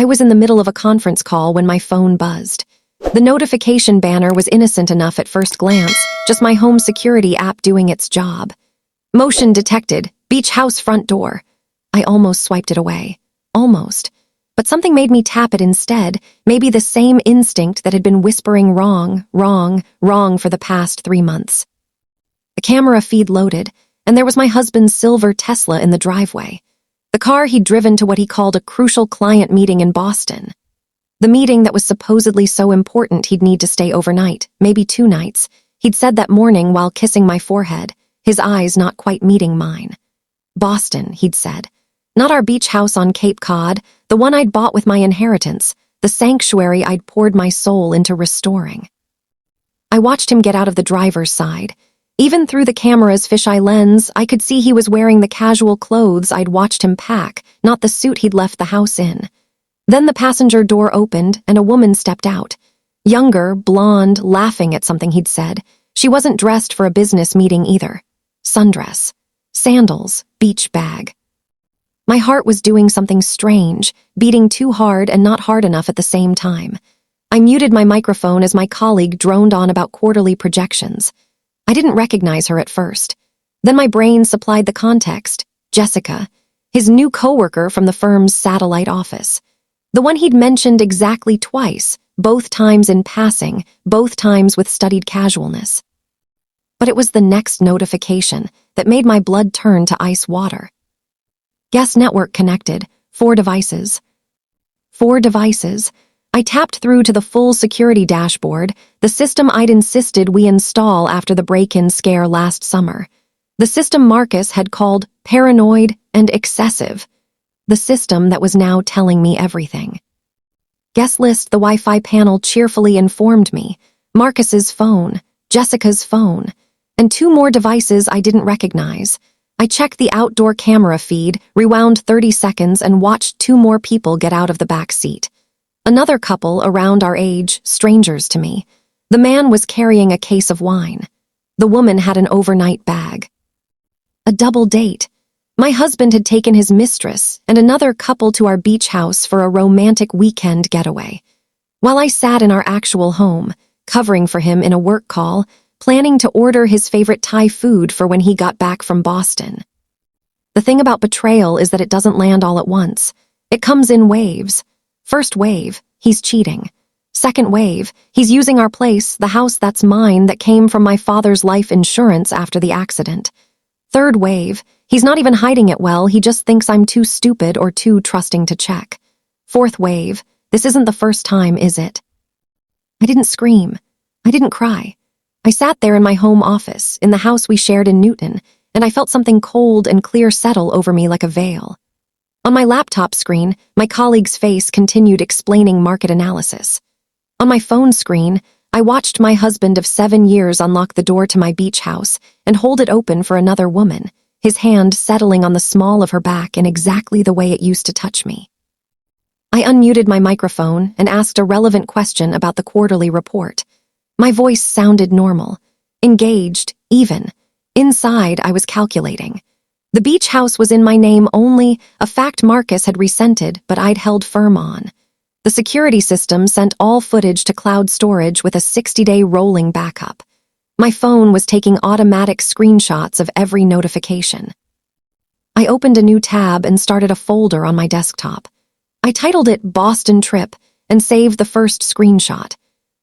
was in the middle of a conference call when my phone buzzed. The notification banner was innocent enough at first glance, just my home security app doing its job. Motion detected, beach house front door. I almost swiped it away. Almost. But something made me tap it instead, maybe the same instinct that had been whispering wrong, wrong, wrong for the past 3 months. The camera feed loaded, and there was my husband's silver Tesla in the driveway. The car he'd driven to what he called a crucial client meeting in Boston. The meeting that was supposedly so important he'd need to stay overnight, maybe 2 nights. He'd said that morning while kissing my forehead, his eyes not quite meeting mine. Boston, he'd said. Not our beach house on Cape Cod, the one I'd bought with my inheritance, the sanctuary I'd poured my soul into restoring. I watched him get out of the driver's side. Even through the camera's fisheye lens, I could see he was wearing the casual clothes I'd watched him pack, not the suit he'd left the house in. Then the passenger door opened and a woman stepped out. Younger, blonde, laughing at something he'd said. She wasn't dressed for a business meeting either. Sundress. Sandals. Beach bag. My heart was doing something strange, beating too hard and not hard enough at the same time. I muted my microphone as my colleague droned on about quarterly projections. I didn't recognize her at first. Then my brain supplied the context. Jessica, his new coworker from the firm's satellite office. The one he'd mentioned exactly twice, both times in passing, both times with studied casualness. But it was the next notification that made my blood turn to ice water. Guest network connected. 4 devices. 4 devices. I tapped through to the full security dashboard, the system I'd insisted we install after the break-in scare last summer. The system Marcus had called paranoid and excessive. The system that was now telling me everything. Guest list, the Wi-Fi panel cheerfully informed me. Marcus's phone, Jessica's phone, and 2 more devices I didn't recognize. I checked the outdoor camera feed, rewound 30 seconds, and watched 2 more people get out of the back seat. Another couple around our age, strangers to me. The man was carrying a case of wine. The woman had an overnight bag. A double date. My husband had taken his mistress and another couple to our beach house for a romantic weekend getaway. While I sat in our actual home, covering for him in a work call, planning to order his favorite Thai food for when he got back from Boston. The thing about betrayal is that it doesn't land all at once. It comes in waves. First wave, he's cheating. Second wave, he's using our place, the house that's mine that came from my father's life insurance after the accident. Third wave, he's not even hiding it well, he just thinks I'm too stupid or too trusting to check. Fourth wave, this isn't the first time, is it? I didn't scream. I didn't cry. I sat there in my home office, in the house we shared in Newton, and I felt something cold and clear settle over me like a veil. On my laptop screen, my colleague's face continued explaining market analysis. On my phone screen, I watched my husband of 7 years unlock the door to my beach house and hold it open for another woman, his hand settling on the small of her back in exactly the way it used to touch me. I unmuted my microphone and asked a relevant question about the quarterly report. My voice sounded normal, engaged, even. Inside, I was calculating. The beach house was in my name only, a fact Marcus had resented, but I'd held firm on. The security system sent all footage to cloud storage with a 60-day rolling backup. My phone was taking automatic screenshots of every notification. I opened a new tab and started a folder on my desktop. I titled it Boston Trip and saved the first screenshot.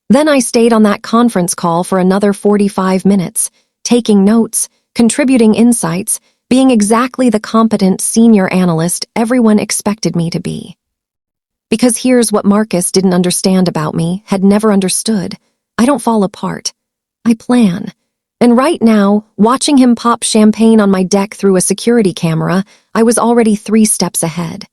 Then I stayed on that conference call for another 45 minutes, taking notes, contributing insights, being exactly the competent senior analyst everyone expected me to be. Because here's what Marcus didn't understand about me, had never understood. I don't fall apart. I plan. And right now, watching him pop champagne on my deck through a security camera, I was already 3 steps ahead.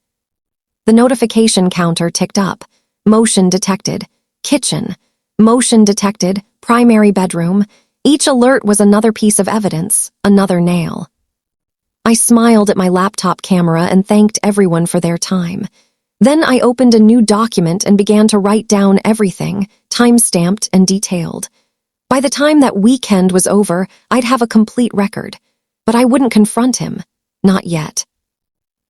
The notification counter ticked up. Motion detected. Kitchen. Motion detected. Primary bedroom. Each alert was another piece of evidence, another nail. I smiled at my laptop camera and thanked everyone for their time. Then I opened a new document and began to write down everything, time-stamped and detailed. By the time that weekend was over, I'd have a complete record. But I wouldn't confront him. Not yet.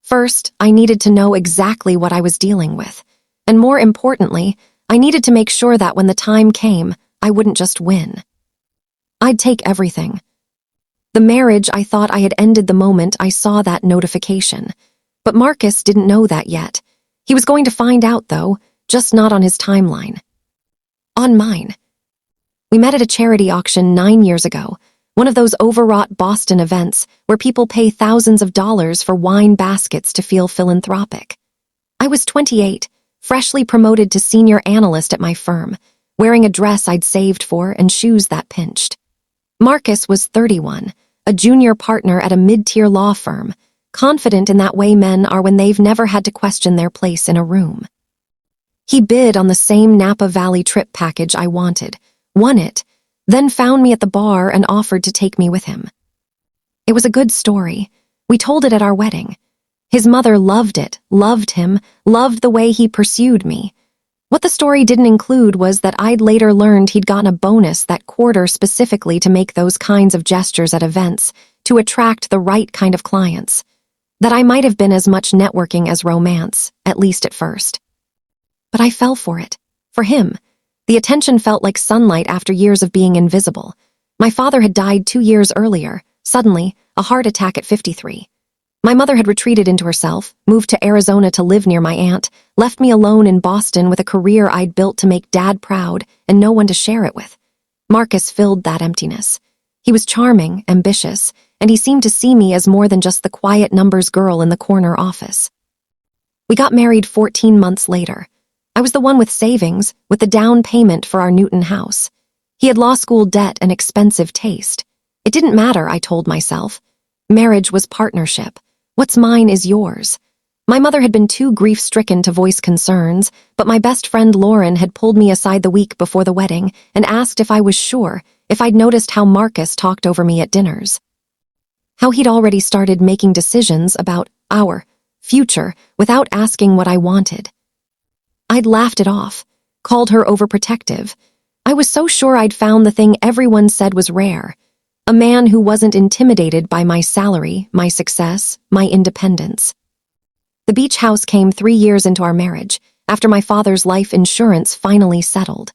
First, I needed to know exactly what I was dealing with. And more importantly, I needed to make sure that when the time came, I wouldn't just win. I'd take everything. The marriage I thought I had ended the moment I saw that notification. But Marcus didn't know that yet. He was going to find out, though, just not on his timeline. On mine. We met at a charity auction 9 years ago, one of those overwrought Boston events where people pay thousands of dollars for wine baskets to feel philanthropic. I was 28, freshly promoted to senior analyst at my firm, wearing a dress I'd saved for and shoes that pinched. Marcus was 31, a junior partner at a mid-tier law firm, confident in that way men are when they've never had to question their place in a room. He bid on the same Napa Valley trip package I wanted, won it, then found me at the bar and offered to take me with him. It was a good story. We told it at our wedding. His mother loved it, loved him, loved the way he pursued me. What the story didn't include was that I'd later learned he'd gotten a bonus that quarter specifically to make those kinds of gestures at events, to attract the right kind of clients. That I might have been as much networking as romance, at least at first. But I fell for it. For him. The attention felt like sunlight after years of being invisible. My father had died 2 years earlier, suddenly, a heart attack at 53. My mother had retreated into herself, moved to Arizona to live near my aunt, left me alone in Boston with a career I'd built to make Dad proud and no one to share it with. Marcus filled that emptiness. He was charming, ambitious, and he seemed to see me as more than just the quiet numbers girl in the corner office. We got married 14 months later. I was the one with savings, with the down payment for our Newton house. He had law school debt and expensive taste. It didn't matter, I told myself. Marriage was partnership. What's mine is yours. My mother had been too grief-stricken to voice concerns, but my best friend Lauren had pulled me aside the week before the wedding and asked if I was sure, if I'd noticed how Marcus talked over me at dinners. How he'd already started making decisions about our future without asking what I wanted. I'd laughed it off, called her overprotective. I was so sure I'd found the thing everyone said was rare. A man who wasn't intimidated by my salary, my success, my independence. The beach house came 3 years into our marriage, after my father's life insurance finally settled.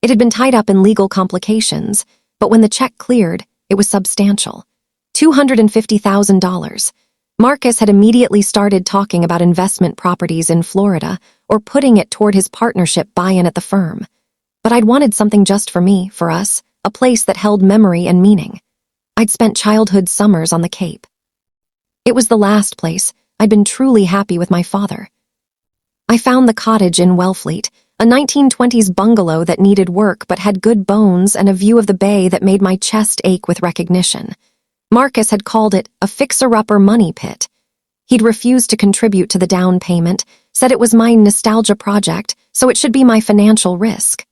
It had been tied up in legal complications, but when the check cleared, it was substantial. $250,000. Marcus had immediately started talking about investment properties in Florida or putting it toward his partnership buy-in at the firm. But I'd wanted something just for me, for us, a place that held memory and meaning. I'd spent childhood summers on the Cape. It was the last place I'd been truly happy with my father. I found the cottage in Wellfleet, a 1920s bungalow that needed work but had good bones and a view of the bay that made my chest ache with recognition. Marcus had called it a fixer-upper money pit. He'd refused to contribute to the down payment, said it was my nostalgia project, so it should be my financial risk.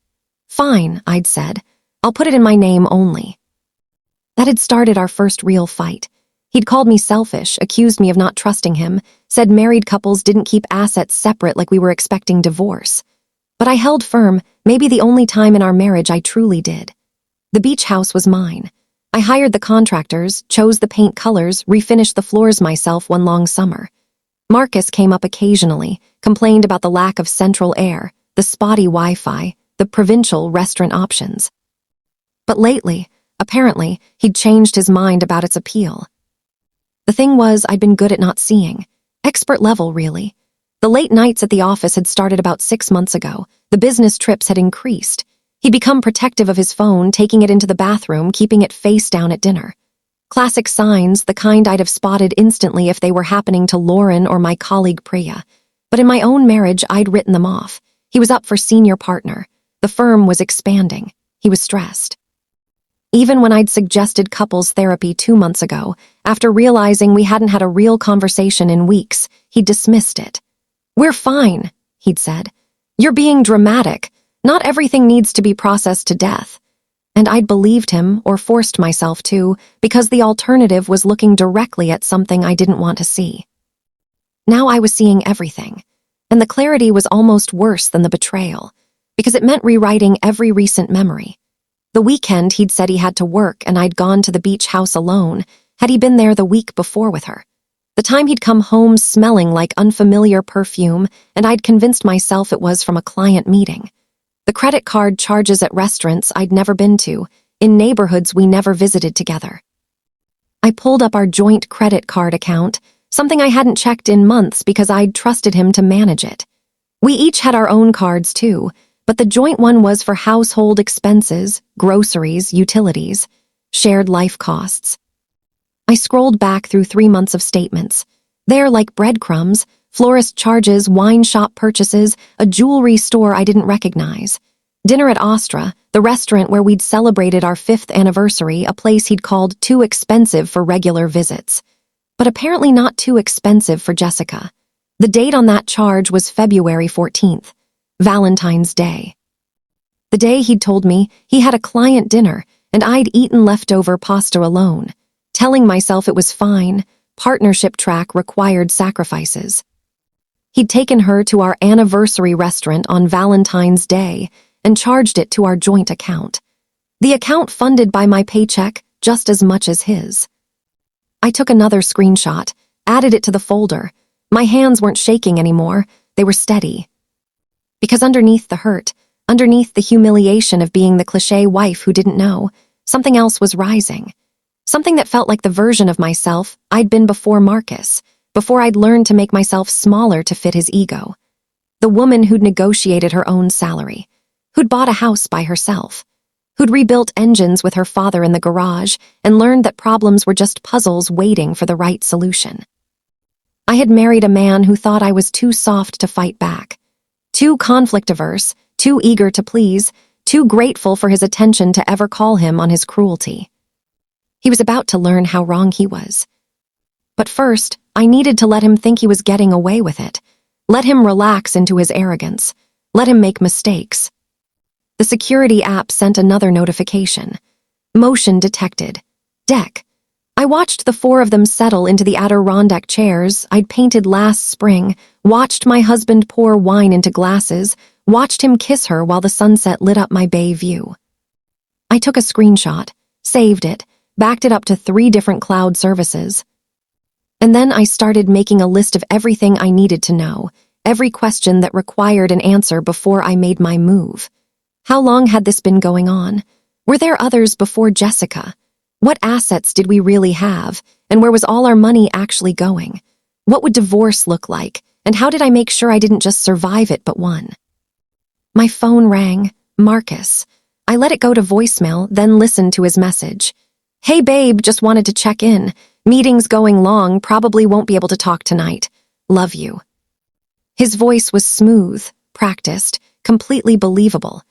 Fine, I'd said. I'll put it in my name only. That had started our first real fight. He'd called me selfish, accused me of not trusting him, said married couples didn't keep assets separate like we were expecting divorce. But I held firm, maybe the only time in our marriage I truly did. The beach house was mine. I hired the contractors, chose the paint colors, refinished the floors myself one long summer. Marcus came up occasionally, complained about the lack of central air, the spotty Wi-Fi, the provincial restaurant options. But lately, apparently, he'd changed his mind about its appeal. The thing was, I'd been good at not seeing. Expert level, really. The late nights at the office had started about 6 months ago. The business trips had increased. He'd become protective of his phone, taking it into the bathroom, keeping it face down at dinner. Classic signs, the kind I'd have spotted instantly if they were happening to Lauren or my colleague Priya. But in my own marriage, I'd written them off. He was up for senior partner. The firm was expanding. He was stressed. Even when I'd suggested couples therapy 2 months ago, after realizing we hadn't had a real conversation in weeks, he dismissed it. "We're fine," he'd said. "You're being dramatic. Not everything needs to be processed to death." And I'd believed him, or forced myself to, because the alternative was looking directly at something I didn't want to see. Now I was seeing everything, and the clarity was almost worse than the betrayal, because it meant rewriting every recent memory. The weekend he'd said he had to work and I'd gone to the beach house alone, had he been there the week before with her. The time he'd come home smelling like unfamiliar perfume, and I'd convinced myself it was from a client meeting. The credit card charges at restaurants I'd never been to, in neighborhoods we never visited together. I pulled up our joint credit card account, something I hadn't checked in months because I'd trusted him to manage it. We each had our own cards too, but the joint one was for household expenses, groceries, utilities, shared life costs. I scrolled back through 3 months of statements. There, like breadcrumbs, florist charges, wine shop purchases, a jewelry store I didn't recognize. Dinner at Astra, the restaurant where we'd celebrated our 5th anniversary, a place he'd called too expensive for regular visits. But apparently not too expensive for Jessica. The date on that charge was February 14th, Valentine's Day. The day he'd told me he had a client dinner and I'd eaten leftover pasta alone, telling myself it was fine, partnership track required sacrifices. He'd taken her to our anniversary restaurant on Valentine's Day and charged it to our joint account. The account funded by my paycheck just as much as his. I took another screenshot, added it to the folder. My hands weren't shaking anymore, they were steady. Because underneath the hurt, underneath the humiliation of being the cliché wife who didn't know, something else was rising. Something that felt like the version of myself I'd been before Marcus, before I'd learned to make myself smaller to fit his ego. The woman who'd negotiated her own salary, who'd bought a house by herself, who'd rebuilt engines with her father in the garage and learned that problems were just puzzles waiting for the right solution. I had married a man who thought I was too soft to fight back, too conflict-averse, too eager to please, too grateful for his attention to ever call him on his cruelty. He was about to learn how wrong he was. But first, I needed to let him think he was getting away with it. Let him relax into his arrogance. Let him make mistakes. The security app sent another notification. Motion detected. Deck. I watched the 4 of them settle into the Adirondack chairs I'd painted last spring, watched my husband pour wine into glasses, watched him kiss her while the sunset lit up my bay view. I took a screenshot, saved it, backed it up to 3 different cloud services. And then I started making a list of everything I needed to know, every question that required an answer before I made my move. How long had this been going on? Were there others before Jessica? What assets did we really have, and where was all our money actually going? What would divorce look like, and how did I make sure I didn't just survive it but won? My phone rang. Marcus. I let it go to voicemail, then listened to his message. Hey babe, just wanted to check in. Meeting's going long, probably won't be able to talk tonight. Love you. His voice was smooth, practiced, completely believable.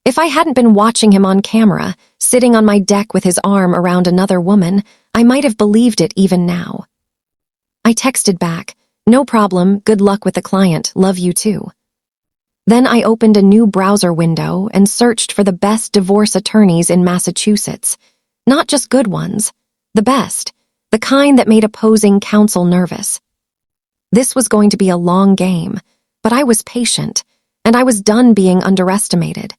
If I hadn't been watching him on camera, sitting on my deck with his arm around another woman, I might have believed it even now. I texted back, no problem, good luck with the client, love you too. Then I opened a new browser window and searched for the best divorce attorneys in Massachusetts. Not just good ones, the best, the kind that made opposing counsel nervous. This was going to be a long game, but I was patient, and I was done being underestimated.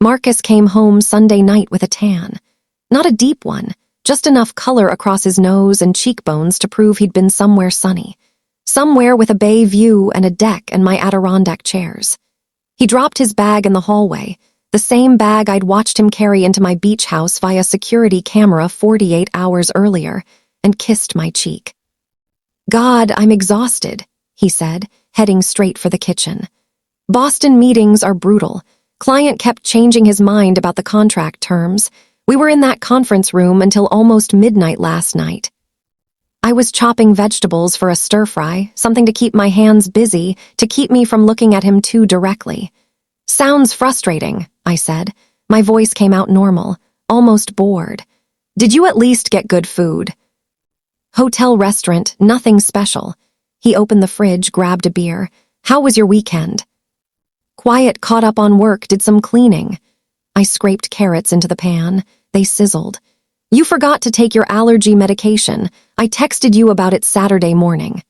Marcus came home Sunday night with a tan. Not a deep one, just enough color across his nose and cheekbones to prove he'd been somewhere sunny. Somewhere with a bay view and a deck and my Adirondack chairs. He dropped his bag in the hallway, the same bag I'd watched him carry into my beach house via security camera 48 hours earlier, and kissed my cheek. God, I'm exhausted, he said, heading straight for the kitchen. Boston meetings are brutal. Client kept changing his mind about the contract terms. We were in that conference room until almost midnight last night. I was chopping vegetables for a stir-fry, something to keep my hands busy, to keep me from looking at him too directly. Sounds frustrating, I said. My voice came out normal, almost bored. Did you at least get good food? Hotel restaurant, nothing special. He opened the fridge, grabbed a beer. How was your weekend? Quiet, caught up on work, did some cleaning. I scraped carrots into the pan. They sizzled. You forgot to take your allergy medication. I texted you about it Saturday morning.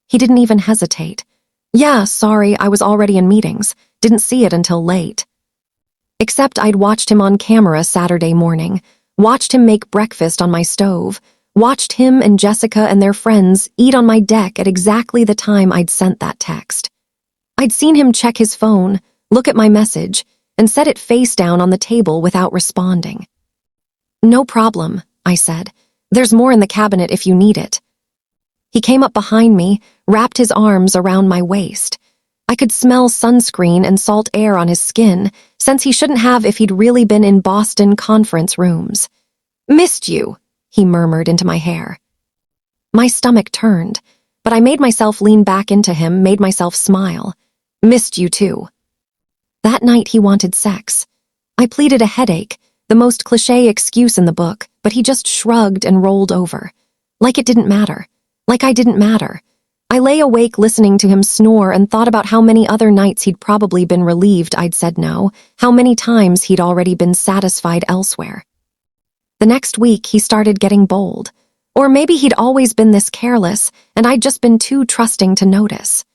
He didn't even hesitate. Yeah, sorry, I was already in meetings. Didn't see it until late. Except I'd watched him on camera Saturday morning, watched him make breakfast on my stove, Watched him and Jessica and their friends eat on my deck at exactly the time I'd sent that text. I'd seen him check his phone, look at my message, and set it face down on the table without responding. "No problem," I said. "There's more in the cabinet if you need it." He came up behind me, wrapped his arms around my waist. I could smell sunscreen and salt air on his skin, since he shouldn't have if he'd really been in Boston conference rooms. "Missed you," he murmured into my hair. My stomach turned, but I made myself lean back into him, made myself smile. "Missed you too." That night he wanted sex. I pleaded a headache, the most cliché excuse in the book, but he just shrugged and rolled over. Like it didn't matter. Like I didn't matter. I lay awake listening to him snore and thought about how many other nights he'd probably been relieved I'd said no, how many times he'd already been satisfied elsewhere. The next week he started getting bold. Or maybe he'd always been this careless, and I'd just been too trusting to notice.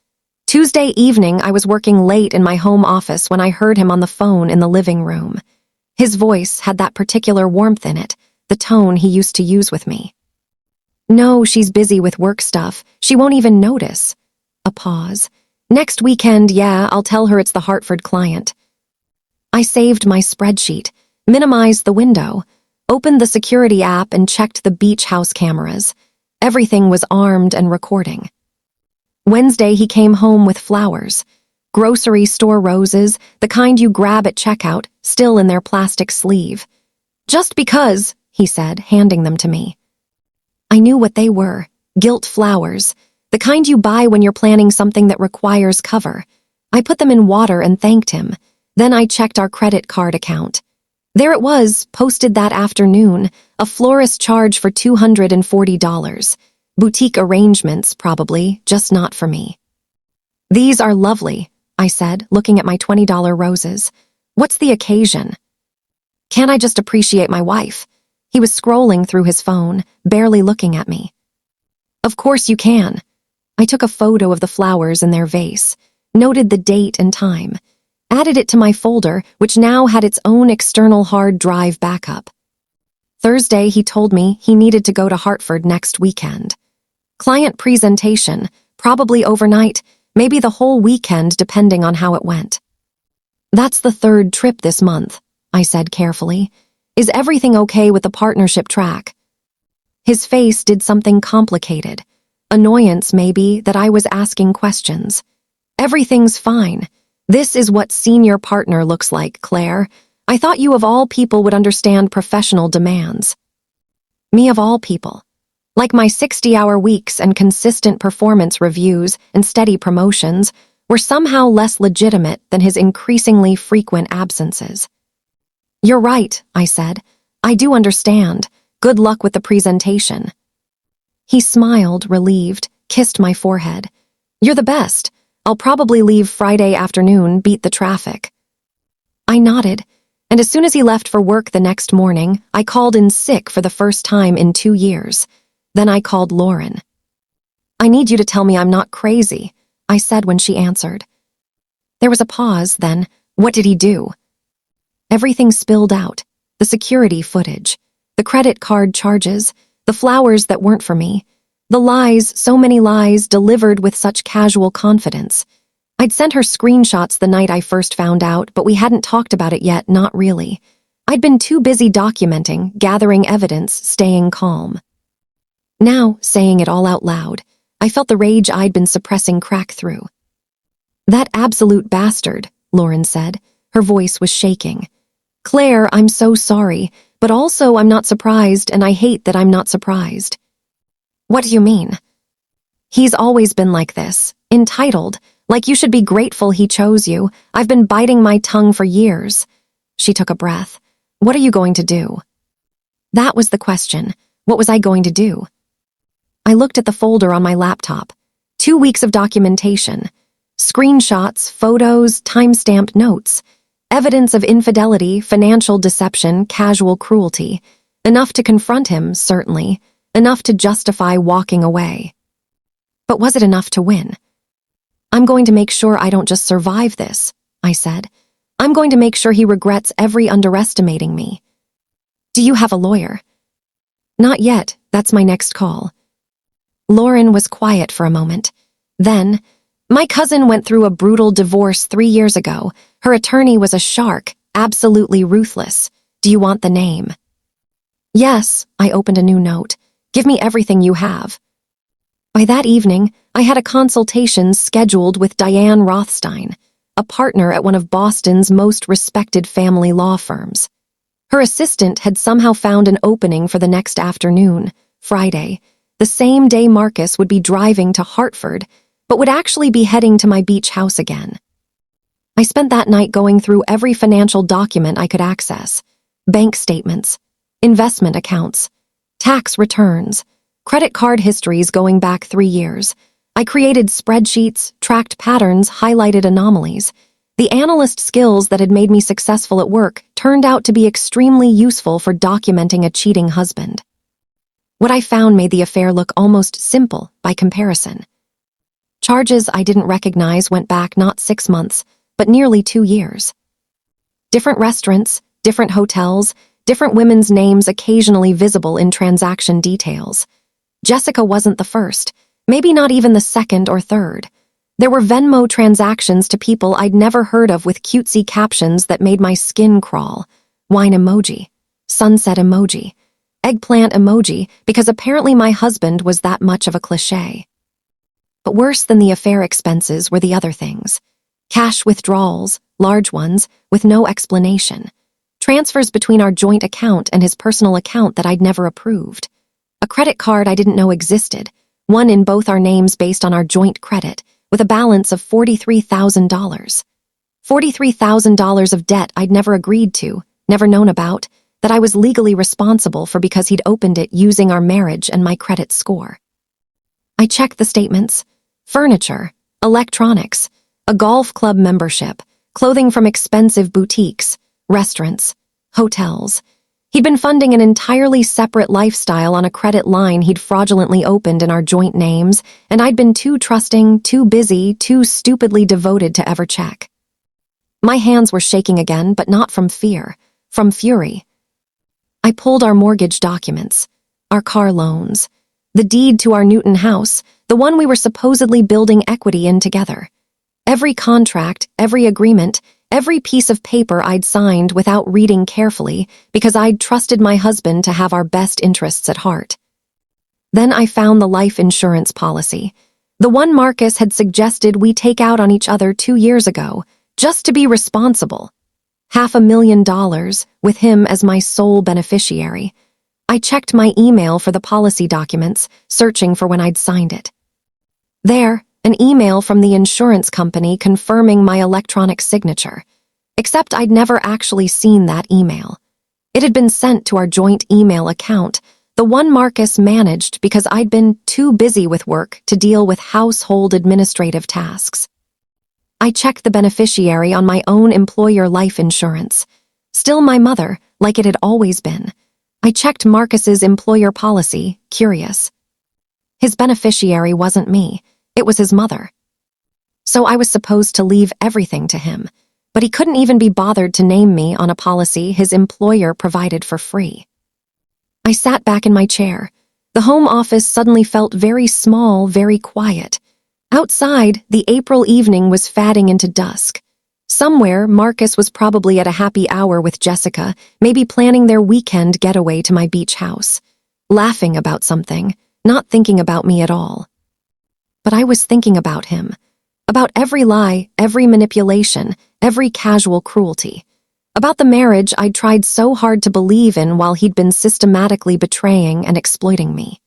Tuesday evening, I was working late in my home office when I heard him on the phone in the living room. His voice had that particular warmth in it, the tone he used to use with me. "No, she's busy with work stuff. She won't even notice." A pause. "Next weekend, yeah, I'll tell her it's the Hartford client." I saved my spreadsheet, minimized the window, opened the security app and checked the beach house cameras. Everything was armed and recording. Wednesday, he came home with flowers. Grocery store roses, the kind you grab at checkout, still in their plastic sleeve. "Just because," he said, handing them to me. I knew what they were, guilt flowers, the kind you buy when you're planning something that requires cover. I put them in water and thanked him. Then I checked our credit card account. There it was, posted that afternoon, a florist charge for $240. Boutique arrangements, probably, just not for me. "These are lovely," I said, looking at my $20 roses. "What's the occasion?" "Can't I just appreciate my wife?" He was scrolling through his phone, barely looking at me. "Of course you can." I took a photo of the flowers in their vase, noted the date and time, added it to my folder, which now had its own external hard drive backup. Thursday, he told me he needed to go to Hartford next weekend. Client presentation, probably overnight, maybe the whole weekend depending on how it went. "That's the third trip this month," I said carefully. "Is everything okay with the partnership track?" His face did something complicated. Annoyance, maybe, that I was asking questions. "Everything's fine. This is what senior partner looks like, Claire. I thought you of all people would understand professional demands." Me of all people. Like my 60-hour weeks and consistent performance reviews and steady promotions were somehow less legitimate than his increasingly frequent absences. "You're right," I said. "I do understand. Good luck with the presentation." He smiled, relieved, kissed my forehead. "You're the best. I'll probably leave Friday afternoon, beat the traffic." I nodded, and as soon as he left for work the next morning, I called in sick for the first time in 2 years. Then I called Lauren. "I need you to tell me I'm not crazy," I said when she answered. There was a pause, then, "What did he do?" Everything spilled out, the security footage, the credit card charges, the flowers that weren't for me, the lies, so many lies delivered with such casual confidence. I'd sent her screenshots the night I first found out, but we hadn't talked about it yet, not really. I'd been too busy documenting, gathering evidence, staying calm. Now, saying it all out loud, I felt the rage I'd been suppressing crack through. "That absolute bastard," Lauren said. Her voice was shaking. "Claire, I'm so sorry, but also I'm not surprised, and I hate that I'm not surprised." "What do you mean?" "He's always been like this, entitled, like you should be grateful he chose you. I've been biting my tongue for years." She took a breath. "What are you going to do?" That was the question. What was I going to do? I looked at the folder on my laptop. 2 weeks of documentation. Screenshots, photos, time-stamped notes. Evidence of infidelity, financial deception, casual cruelty. Enough to confront him, certainly. Enough to justify walking away. But was it enough to win? "I'm going to make sure I don't just survive this," I said. "I'm going to make sure he regrets every underestimating me." "Do you have a lawyer?" "Not yet. That's my next call. Lauren was quiet for a moment. Then, my cousin went through a brutal divorce 3 years ago. Her attorney was a shark, absolutely ruthless. Do you want the name? Yes, I opened a new note. Give me everything you have. By that evening, I had a consultation scheduled with Diane Rothstein, a partner at one of Boston's most respected family law firms. Her assistant had somehow found an opening for the next afternoon, Friday, the same day Marcus would be driving to Hartford, but would actually be heading to my beach house again. I spent that night going through every financial document I could access: bank statements, investment accounts, tax returns, credit card histories going back 3 years. I created spreadsheets, tracked patterns, highlighted anomalies. The analyst skills that had made me successful at work turned out to be extremely useful for documenting a cheating husband. What I found made the affair look almost simple by comparison. Charges I didn't recognize went back not 6 months, but nearly 2 years. Different restaurants, different hotels, different women's names occasionally visible in transaction details. Jessica wasn't the first, maybe not even the second or third. There were Venmo transactions to people I'd never heard of with cutesy captions that made my skin crawl. Wine emoji, sunset emoji, eggplant emoji, because apparently my husband was that much of a cliché. But worse than the affair expenses were the other things. Cash withdrawals, large ones, with no explanation. Transfers between our joint account and his personal account that I'd never approved. A credit card I didn't know existed, one in both our names based on our joint credit, with a balance of $43,000. $43,000 of debt I'd never agreed to, never known about, that I was legally responsible for because he'd opened it using our marriage and my credit score. I checked the statements. Furniture, electronics, a golf club membership, clothing from expensive boutiques, restaurants, hotels. He'd been funding an entirely separate lifestyle on a credit line he'd fraudulently opened in our joint names, and I'd been too trusting, too busy, too stupidly devoted to ever check. My hands were shaking again, but not from fear, from fury. I pulled our mortgage documents, our car loans, the deed to our Newton house, the one we were supposedly building equity in together. Every contract, every agreement, every piece of paper I'd signed without reading carefully because I'd trusted my husband to have our best interests at heart. Then I found the life insurance policy, the one Marcus had suggested we take out on each other 2 years ago, just to be responsible. $500,000, with him as my sole beneficiary. I checked my email for the policy documents, searching for when I'd signed it. There, an email from the insurance company confirming my electronic signature, except I'd never actually seen that email. It had been sent to our joint email account, the one Marcus managed because I'd been too busy with work to deal with household administrative tasks. I checked the beneficiary on my own employer life insurance. Still my mother, like it had always been. I checked Marcus's employer policy, curious. His beneficiary wasn't me. It was his mother. So I was supposed to leave everything to him, but he couldn't even be bothered to name me on a policy his employer provided for free. I sat back in my chair. The home office suddenly felt very small, very quiet. Outside, the April evening was fading into dusk. Somewhere, Marcus was probably at a happy hour with Jessica, maybe planning their weekend getaway to my beach house, laughing about something, not thinking about me at all. But I was thinking about him, about every lie, every manipulation, every casual cruelty, about the marriage I'd tried so hard to believe in while he'd been systematically betraying and exploiting me.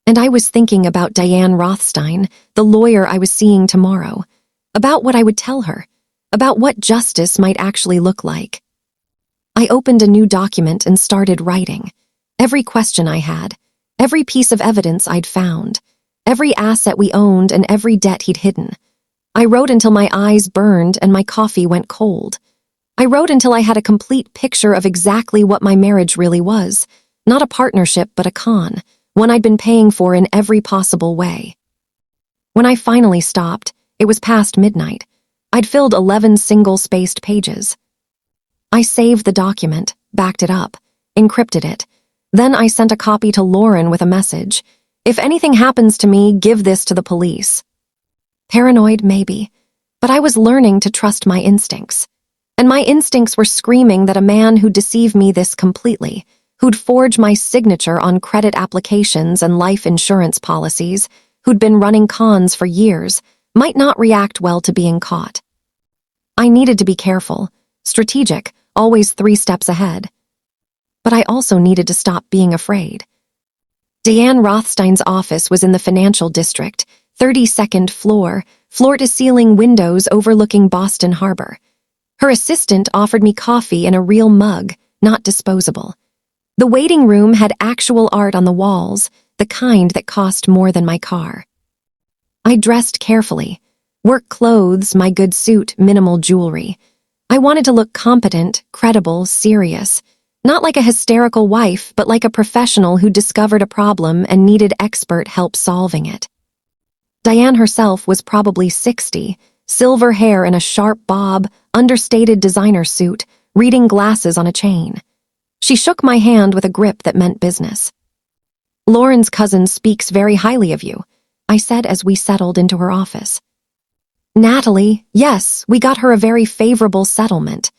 And I was thinking about Diane Rothstein, the lawyer I was seeing tomorrow, about what I would tell her, about what justice might actually look like. I opened a new document and started writing. Every question I had, every piece of evidence I'd found, every asset we owned and every debt he'd hidden. I wrote until my eyes burned and my coffee went cold. I wrote until I had a complete picture of exactly what my marriage really was, not a partnership but a con, one I'd been paying for in every possible way. When I finally stopped, it was past midnight. I'd filled 11 single-spaced pages. I saved the document, backed it up, encrypted it, Then I sent a copy to Lauren with a message. If anything happens to me, give this to the police. Paranoid, maybe, but I was learning to trust my instincts. And my instincts were screaming that a man who'd deceive me this completely, who'd forge my signature on credit applications and life insurance policies, who'd been running cons for years, might not react well to being caught. I needed to be careful, strategic, always 3 steps ahead. But I also needed to stop being afraid. Diane Rothstein's office was in the financial district, 32nd floor, floor-to-ceiling windows overlooking Boston Harbor. Her assistant offered me coffee in a real mug, not disposable. The waiting room had actual art on the walls, the kind that cost more than my car. I dressed carefully. Work clothes, my good suit, minimal jewelry. I wanted to look competent, credible, serious. Not like a hysterical wife, but like a professional who discovered a problem and needed expert help solving it. Diane herself was probably 60, silver hair in a sharp bob, understated designer suit, reading glasses on a chain. She shook my hand with a grip that meant business. Lauren's cousin speaks very highly of you, I said as we settled into her office. Natalie, yes, we got her a very favorable settlement.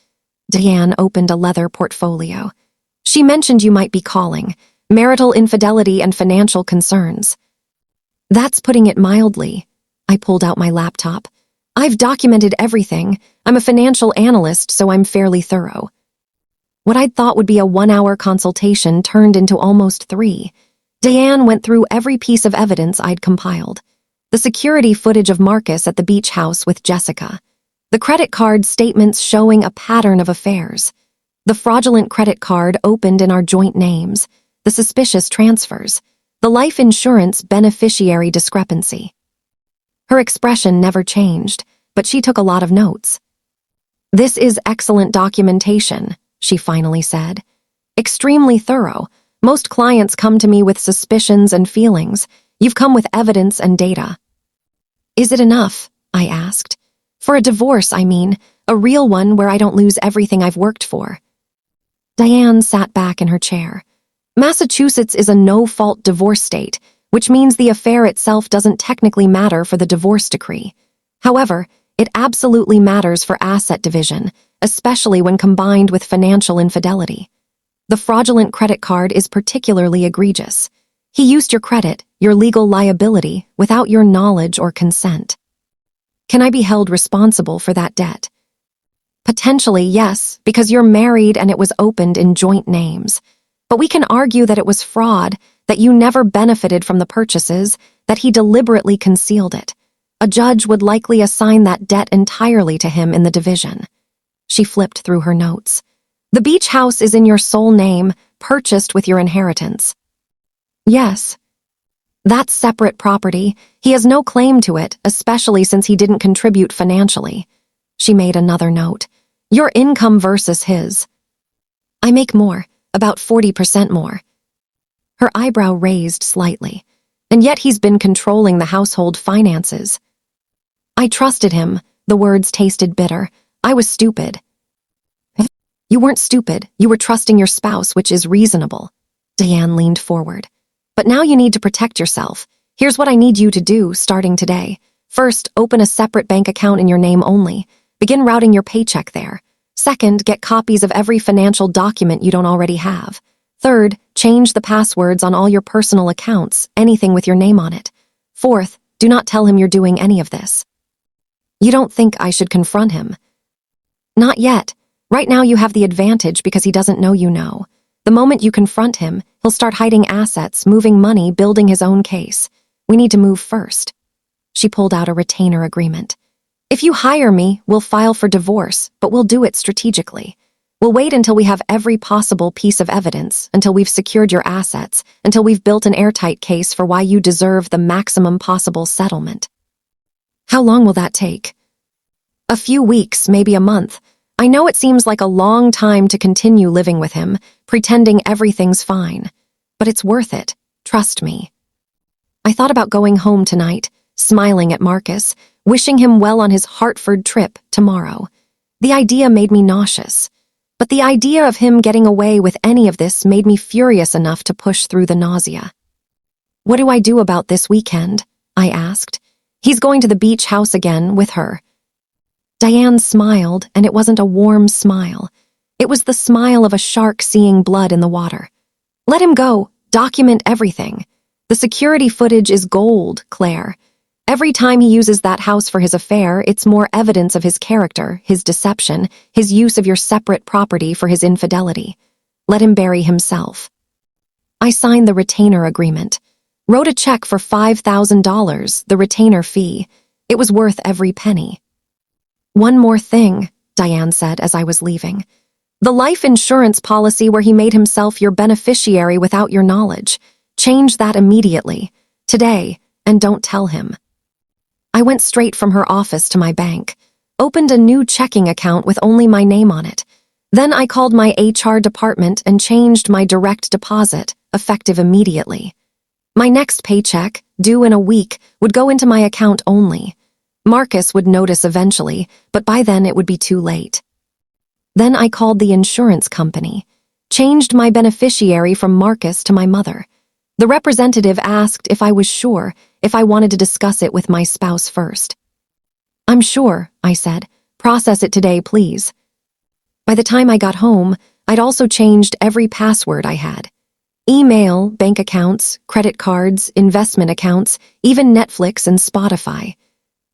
Diane opened a leather portfolio. She mentioned you might be calling, marital infidelity and financial concerns. That's putting it mildly. I pulled out my laptop. I've documented everything. I'm a financial analyst, so I'm fairly thorough. What I'd thought would be a 1-hour consultation turned into almost 3. Diane went through every piece of evidence I'd compiled. The security footage of Marcus at the beach house with Jessica. The credit card statements showing a pattern of affairs. The fraudulent credit card opened in our joint names. The suspicious transfers. The life insurance beneficiary discrepancy. Her expression never changed, but she took a lot of notes. This is excellent documentation, she finally said. Extremely thorough. Most clients come to me with suspicions and feelings. You've come with evidence and data. Is it enough? I asked. For a divorce, I mean, a real one where I don't lose everything I've worked for. Diane sat back in her chair. Massachusetts is a no-fault divorce state, which means the affair itself doesn't technically matter for the divorce decree. However, it absolutely matters for asset division, especially when combined with financial infidelity. The fraudulent credit card is particularly egregious. He used your credit, your legal liability, without your knowledge or consent. Can I be held responsible for that debt? Potentially, yes, because you're married and it was opened in joint names. But we can argue that it was fraud, that you never benefited from the purchases, that he deliberately concealed it. A judge would likely assign that debt entirely to him in the division. She flipped through her notes. The beach house is in your sole name, purchased with your inheritance. Yes. That's separate property. He has no claim to it, especially since he didn't contribute financially. She made another note. Your income versus his. I make more, about 40% more. Her eyebrow raised slightly, and yet he's been controlling the household finances. I trusted him. The words tasted bitter. I was stupid. You weren't stupid. You were trusting your spouse, which is reasonable. Diane leaned forward. But now you need to protect yourself. Here's what I need you to do, starting today. First, open a separate bank account in your name only. Begin routing your paycheck there. Second, get copies of every financial document you don't already have. Third, change the passwords on all your personal accounts, anything with your name on it. Fourth, do not tell him you're doing any of this. You don't think I should confront him? Not yet. Right now you have the advantage because he doesn't know you know. The moment you confront him, he'll start hiding assets, moving money, building his own case. We need to move first. She pulled out a retainer agreement. If you hire me, we'll file for divorce, but we'll do it strategically. We'll wait until we have every possible piece of evidence, until we've secured your assets, until we've built an airtight case for why you deserve the maximum possible settlement. How long will that take? A few weeks, maybe a month. I know it seems like a long time to continue living with him, pretending everything's fine, but it's worth it, trust me. I thought about going home tonight, smiling at Marcus, wishing him well on his Hartford trip tomorrow. The idea made me nauseous, But the idea of him getting away with any of this made me furious enough to push through the nausea. "What do I do about this weekend?" I asked. "He's going to the beach house again with her." Diane smiled, and it wasn't a warm smile. It was the smile of a shark seeing blood in the water. "Let him go. Document everything. The security footage is gold, Claire. Every time he uses that house for his affair, it's more evidence of his character, his deception, his use of your separate property for his infidelity. Let him bury himself." I signed the retainer agreement. Wrote a check for $5,000, the retainer fee. It was worth every penny. "One more thing," Diane said as I was leaving. "The life insurance policy where he made himself your beneficiary without your knowledge. Change that immediately, today, and don't tell him." I went straight from her office to my bank, opened a new checking account with only my name on it. Then I called my HR department and changed my direct deposit, effective immediately. My next paycheck, due in a week, would go into my account only. Marcus would notice eventually, but by then it would be too late. Then I called the insurance company, changed my beneficiary from Marcus to my mother. The representative asked if I was sure, if I wanted to discuss it with my spouse first. "I'm sure," I said. "Process it today, please." By the time I got home, I'd also changed every password I had. Email, bank accounts, credit cards, investment accounts, even Netflix and Spotify.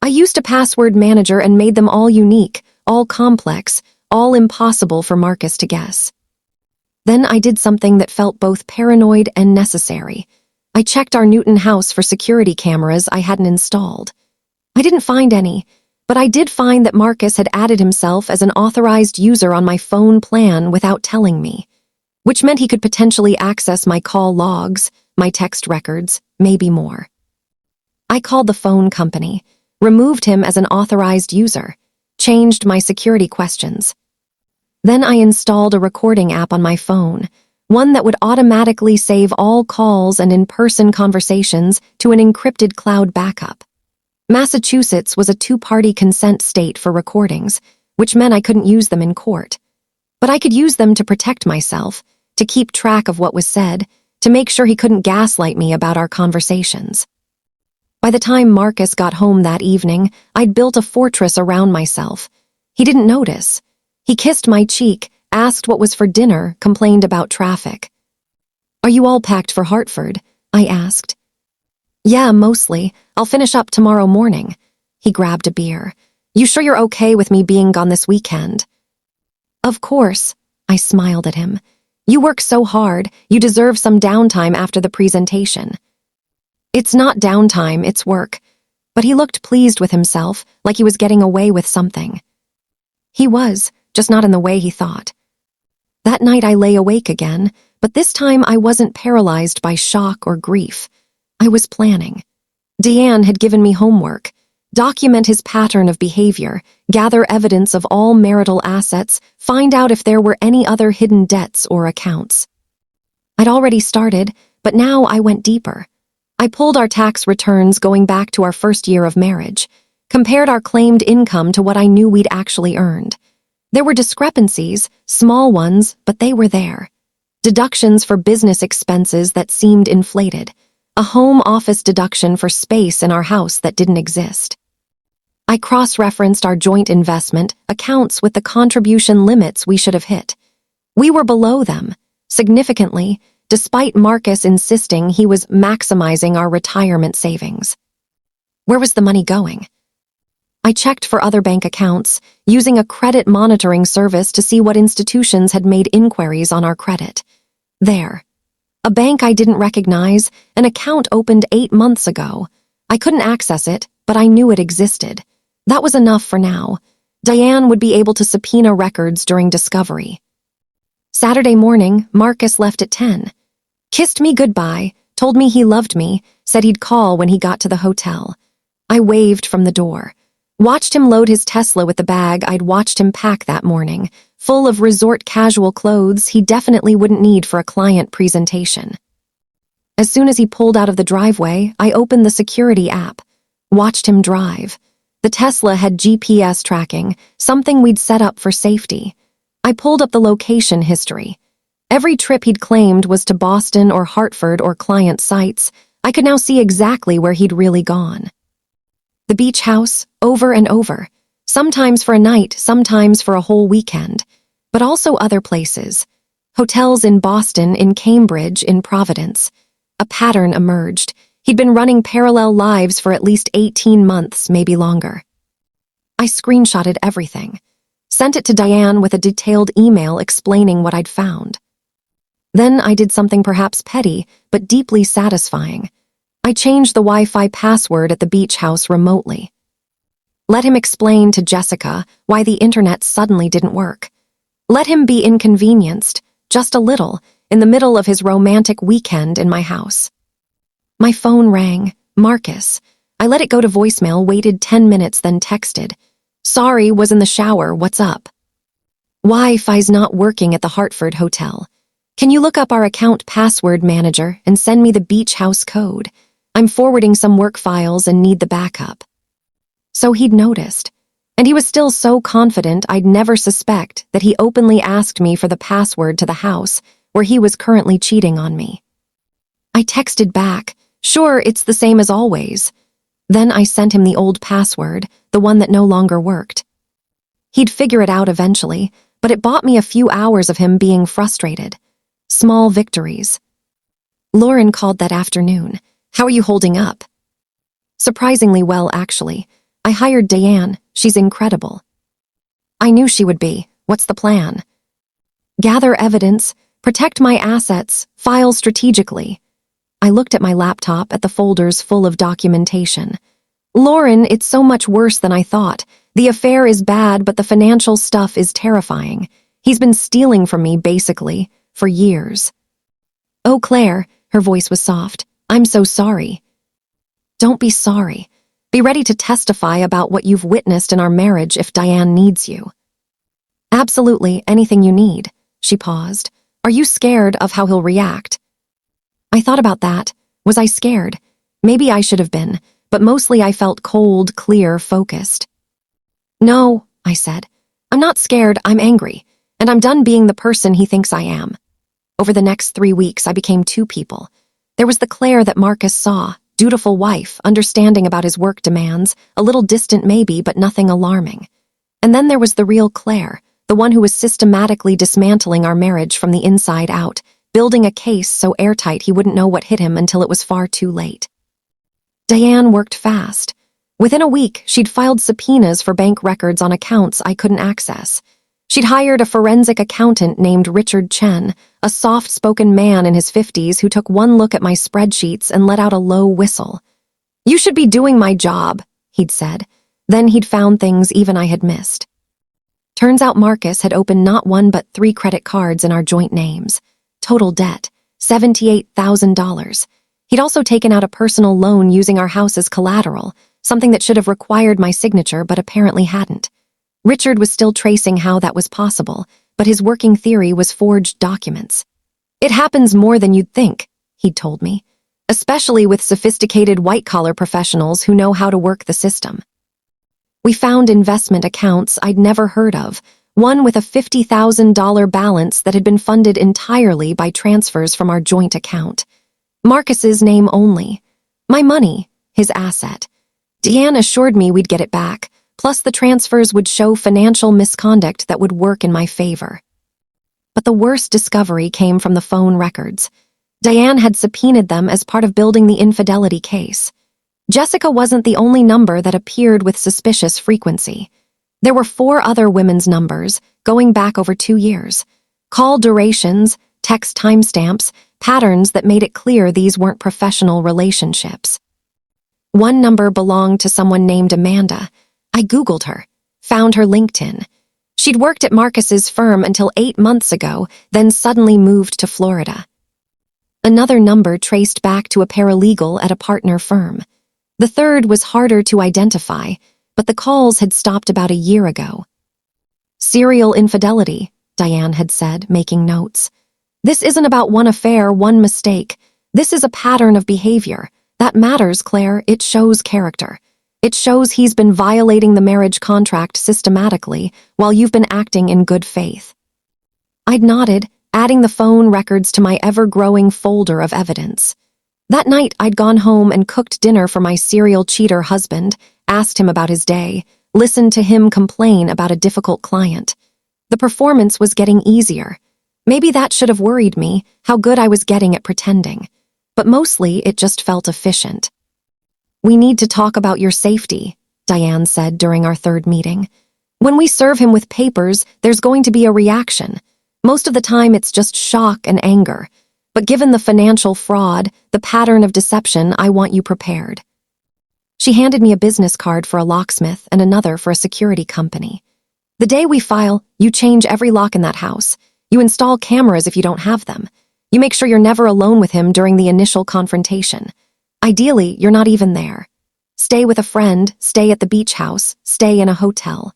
I used a password manager and made them all unique, all complex, all impossible for Marcus to guess. Then I did something that felt both paranoid and necessary. I checked our Newton house for security cameras I hadn't installed. I didn't find any, but I did find that Marcus had added himself as an authorized user on my phone plan without telling me, which meant he could potentially access my call logs, my text records, maybe more. I called the phone company, removed him as an authorized user, changed my security questions. Then I installed a recording app on my phone, one that would automatically save all calls and in-person conversations to an encrypted cloud backup. Massachusetts was a two-party consent state for recordings, which meant I couldn't use them in court. But I could use them to protect myself, to keep track of what was said, to make sure he couldn't gaslight me about our conversations. By the time Marcus got home that evening, I'd built a fortress around myself. He didn't notice. He kissed my cheek, asked what was for dinner, complained about traffic. "Are you all packed for Hartford?" I asked. "Yeah, mostly. I'll finish up tomorrow morning." He grabbed a beer. "You sure you're okay with me being gone this weekend?" "Of course," I smiled at him. "You work so hard, you deserve some downtime after the presentation." "It's not downtime, it's work." But he looked pleased with himself, like he was getting away with something. He was, just not in the way he thought. That night I lay awake again, but this time I wasn't paralyzed by shock or grief. I was planning. Deanne had given me homework. Document his pattern of behavior, gather evidence of all marital assets, find out if there were any other hidden debts or accounts. I'd already started, but now I went deeper. I pulled our tax returns going back to our first year of marriage, compared our claimed income to what I knew we'd actually earned. There were discrepancies, small ones, but they were there. Deductions for business expenses that seemed inflated. A home office deduction for space in our house that didn't exist. I cross-referenced our joint investment accounts with the contribution limits we should have hit. We were below them, significantly, despite Marcus insisting he was maximizing our retirement savings. Where was the money going? I checked for other bank accounts, using a credit monitoring service to see what institutions had made inquiries on our credit. There. A bank I didn't recognize, an account opened 8 months ago. I couldn't access it, but I knew it existed. That was enough for now. Diane would be able to subpoena records during discovery. Saturday morning, Marcus left at 10. Kissed me goodbye, told me he loved me, said he'd call when he got to the hotel. I waved from the door. Watched him load his Tesla with the bag I'd watched him pack that morning, full of resort casual clothes he definitely wouldn't need for a client presentation. As soon as he pulled out of the driveway, I opened the security app, watched him drive. The Tesla had GPS tracking, something we'd set up for safety. I pulled up the location history. Every trip he'd claimed was to Boston or Hartford or client sites. I could now see exactly where he'd really gone. The beach house, over and over. Sometimes for a night, sometimes for a whole weekend. But also other places. Hotels in Boston, in Cambridge, in Providence. A pattern emerged. He'd been running parallel lives for at least 18 months, maybe longer. I screenshotted everything. Sent it to Diane with a detailed email explaining what I'd found. Then I did something perhaps petty, but deeply satisfying. I changed the Wi-Fi password at the beach house remotely. Let him explain to Jessica why the internet suddenly didn't work. Let him be inconvenienced, just a little, in the middle of his romantic weekend in my house. My phone rang. Marcus. I let it go to voicemail, waited 10 minutes, then texted. Sorry, was in the shower, what's up? Wi-Fi's not working at the Hartford hotel. Can you look up our account password manager and send me the beach house code? I'm forwarding some work files and need the backup. So he'd noticed. And he was still so confident I'd never suspect that he openly asked me for the password to the house where he was currently cheating on me. I texted back, sure, it's the same as always. Then I sent him the old password, the one that no longer worked. He'd figure it out eventually, but it bought me a few hours of him being frustrated. Small victories. Lauren called that afternoon. How are you holding up? Surprisingly well, actually. I hired Diane. She's incredible. I knew she would be. What's the plan? Gather evidence, protect my assets, file strategically. I looked at my laptop at the folders full of documentation. Lauren, it's so much worse than I thought. The affair is bad, but the financial stuff is terrifying. He's been stealing from me, basically, for years. Oh, Claire, her voice was soft. I'm so sorry. Don't be sorry. Be ready to testify about what you've witnessed in our marriage if Diane needs you. Absolutely, anything you need. She paused. Are you scared of how he'll react? I thought about that. Was I scared? Maybe I should have been, but mostly I felt cold, clear, focused. No, I said. I'm not scared, I'm angry, and I'm done being the person he thinks I am. Over the next 3 weeks, I became two people. There was the Claire that Marcus saw, dutiful wife, understanding about his work demands, a little distant maybe, but nothing alarming. And then there was the real Claire, the one who was systematically dismantling our marriage from the inside out, building a case so airtight he wouldn't know what hit him until it was far too late. Diane worked fast. Within a week, she'd filed subpoenas for bank records on accounts I couldn't access. She'd hired a forensic accountant named Richard Chen, a soft-spoken man in his 50s who took one look at my spreadsheets and let out a low whistle. You should be doing my job, he'd said. Then he'd found things even I had missed. Turns out Marcus had opened not one but 3 credit cards in our joint names. Total debt, $78,000. He'd also taken out a personal loan using our house as collateral, something that should have required my signature but apparently hadn't. Richard was still tracing how that was possible, but his working theory was forged documents. It happens more than you'd think, he'd told me, especially with sophisticated white-collar professionals who know how to work the system. We found investment accounts I'd never heard of, one with a $50,000 balance that had been funded entirely by transfers from our joint account. Marcus's name only. My money, his asset. Deanne assured me we'd get it back, plus the transfers would show financial misconduct that would work in my favor. But the worst discovery came from the phone records. Diane had subpoenaed them as part of building the infidelity case. Jessica wasn't the only number that appeared with suspicious frequency. There were 4 other women's numbers, going back over 2 years. Call durations, text timestamps, patterns that made it clear these weren't professional relationships. One number belonged to someone named Amanda. I Googled her, found her LinkedIn. She'd worked at Marcus's firm until 8 months ago, then suddenly moved to Florida. Another number traced back to a paralegal at a partner firm. The third was harder to identify, but the calls had stopped about a year ago. Serial infidelity, Diane had said, making notes. This isn't about one affair, one mistake. This is a pattern of behavior. That matters, Claire. It shows character. It shows he's been violating the marriage contract systematically while you've been acting in good faith. I'd nodded, adding the phone records to my ever-growing folder of evidence. That night, I'd gone home and cooked dinner for my serial cheater husband, asked him about his day, listened to him complain about a difficult client. The performance was getting easier. Maybe that should have worried me, how good I was getting at pretending. But mostly, it just felt efficient. "We need to talk about your safety," Diane said during our third meeting. "When we serve him with papers, there's going to be a reaction. Most of the time, it's just shock and anger. But given the financial fraud, the pattern of deception, I want you prepared." She handed me a business card for a locksmith and another for a security company. "The day we file, you change every lock in that house. You install cameras if you don't have them. You make sure you're never alone with him during the initial confrontation. Ideally, you're not even there. Stay with a friend, stay at the beach house, stay in a hotel.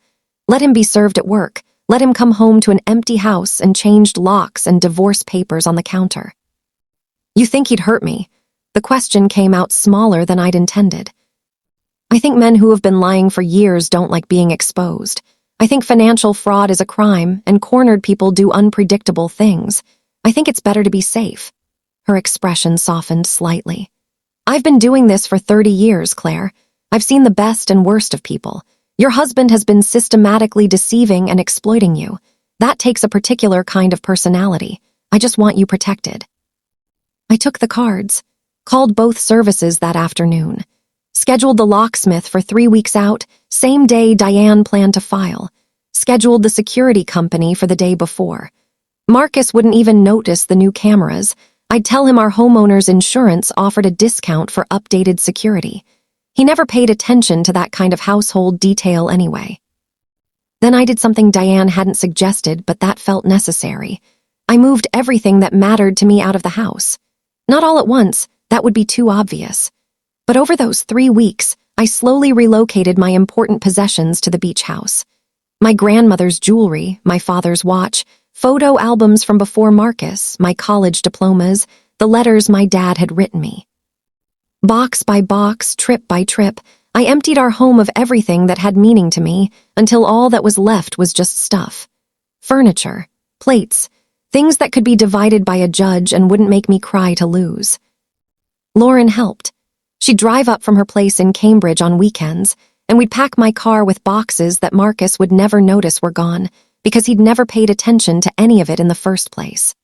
Let him be served at work. Let him come home to an empty house and changed locks and divorce papers on the counter." "You think he'd hurt me?" The question came out smaller than I'd intended. "I think men who have been lying for years don't like being exposed. I think financial fraud is a crime, and cornered people do unpredictable things. I think it's better to be safe." Her expression softened slightly. "I've been doing this for 30 years, Claire. I've seen the best and worst of people. Your husband has been systematically deceiving and exploiting you. That takes a particular kind of personality. I just want you protected." I took the cards, called both services that afternoon, scheduled the locksmith for 3 weeks out, same day Diane planned to file, scheduled the security company for the day before. Marcus wouldn't even notice the new cameras. I'd tell him our homeowner's insurance offered a discount for updated security. He never paid attention to that kind of household detail anyway. Then I did something Diane hadn't suggested, but that felt necessary. I moved everything that mattered to me out of the house. Not all at once, that would be too obvious. But over those 3 weeks, I slowly relocated my important possessions to the beach house. My grandmother's jewelry, my father's watch, photo albums from before Marcus, my college diplomas, the letters my dad had written me. Box by box, trip by trip, I emptied our home of everything that had meaning to me until all that was left was just stuff. Furniture, plates, things that could be divided by a judge and wouldn't make me cry to lose. Lauren helped. She'd drive up from her place in Cambridge on weekends, and we'd pack my car with boxes that Marcus would never notice were gone because he'd never paid attention to any of it in the first place.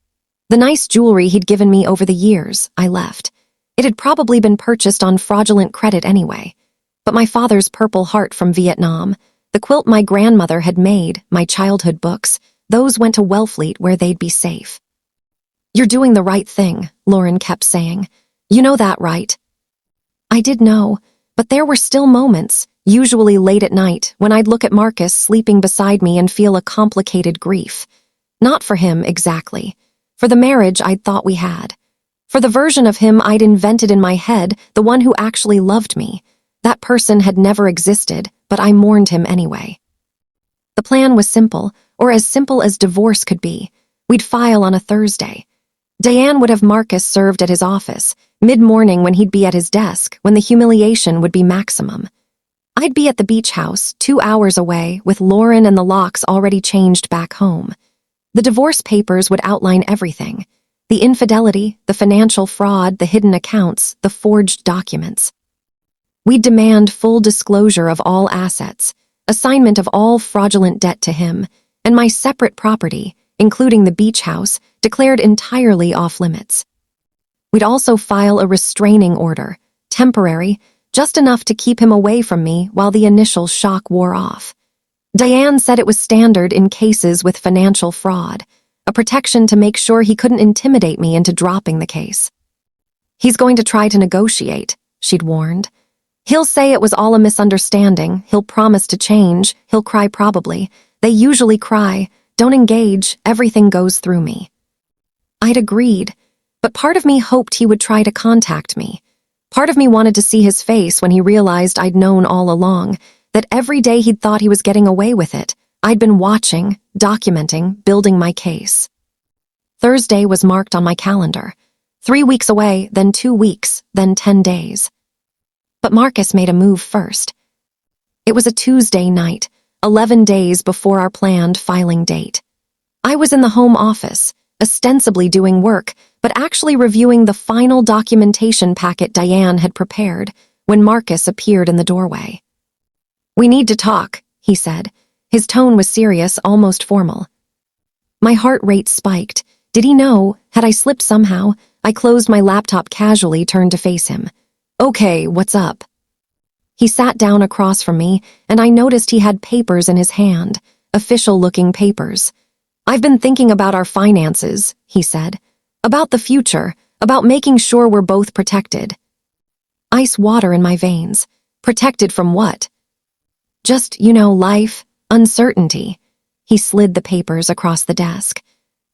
The nice jewelry he'd given me over the years, I left. It had probably been purchased on fraudulent credit anyway. But my father's Purple Heart from Vietnam, the quilt my grandmother had made, my childhood books, those went to Wellfleet where they'd be safe. "You're doing the right thing," Lauren kept saying. "You know that, right?" I did know, but there were still moments, usually late at night, when I'd look at Marcus sleeping beside me and feel a complicated grief. Not for him, exactly. For the marriage I'd thought we had. For the version of him I'd invented in my head, the one who actually loved me. That person had never existed, but I mourned him anyway. The plan was simple, or as simple as divorce could be. We'd file on a Thursday. Diane would have Marcus served at his office, mid-morning when he'd be at his desk, when the humiliation would be maximum. I'd be at the beach house, 2 hours away, with Lauren and the locks already changed back home. The divorce papers would outline everything. The infidelity, the financial fraud, the hidden accounts, the forged documents. We'd demand full disclosure of all assets, assignment of all fraudulent debt to him, and my separate property, including the beach house, declared entirely off-limits. We'd also file a restraining order, temporary, just enough to keep him away from me while the initial shock wore off. Diane said it was standard in cases with financial fraud, a protection to make sure he couldn't intimidate me into dropping the case. "He's going to try to negotiate," she'd warned. "He'll say it was all a misunderstanding, he'll promise to change, he'll cry probably. They usually cry, don't engage, everything goes through me." I'd agreed, but part of me hoped he would try to contact me. Part of me wanted to see his face when he realized I'd known all along, that every day he'd thought he was getting away with it, I'd been watching, documenting, building my case. Thursday was marked on my calendar. 3 weeks away, then 2 weeks, then 10 days. But Marcus made a move first. It was a Tuesday night, 11 days before our planned filing date. I was in the home office, ostensibly doing work, but actually reviewing the final documentation packet Diane had prepared when Marcus appeared in the doorway. "We need to talk," he said. His tone was serious, almost formal. My heart rate spiked. Did he know? Had I slipped somehow? I closed my laptop casually, turned to face him. "Okay, what's up?" He sat down across from me, and I noticed he had papers in his hand, official-looking papers. "I've been thinking about our finances," he said. "About the future, about making sure we're both protected." Ice water in my veins. Protected from what? Just, life, uncertainty. He slid the papers across the desk.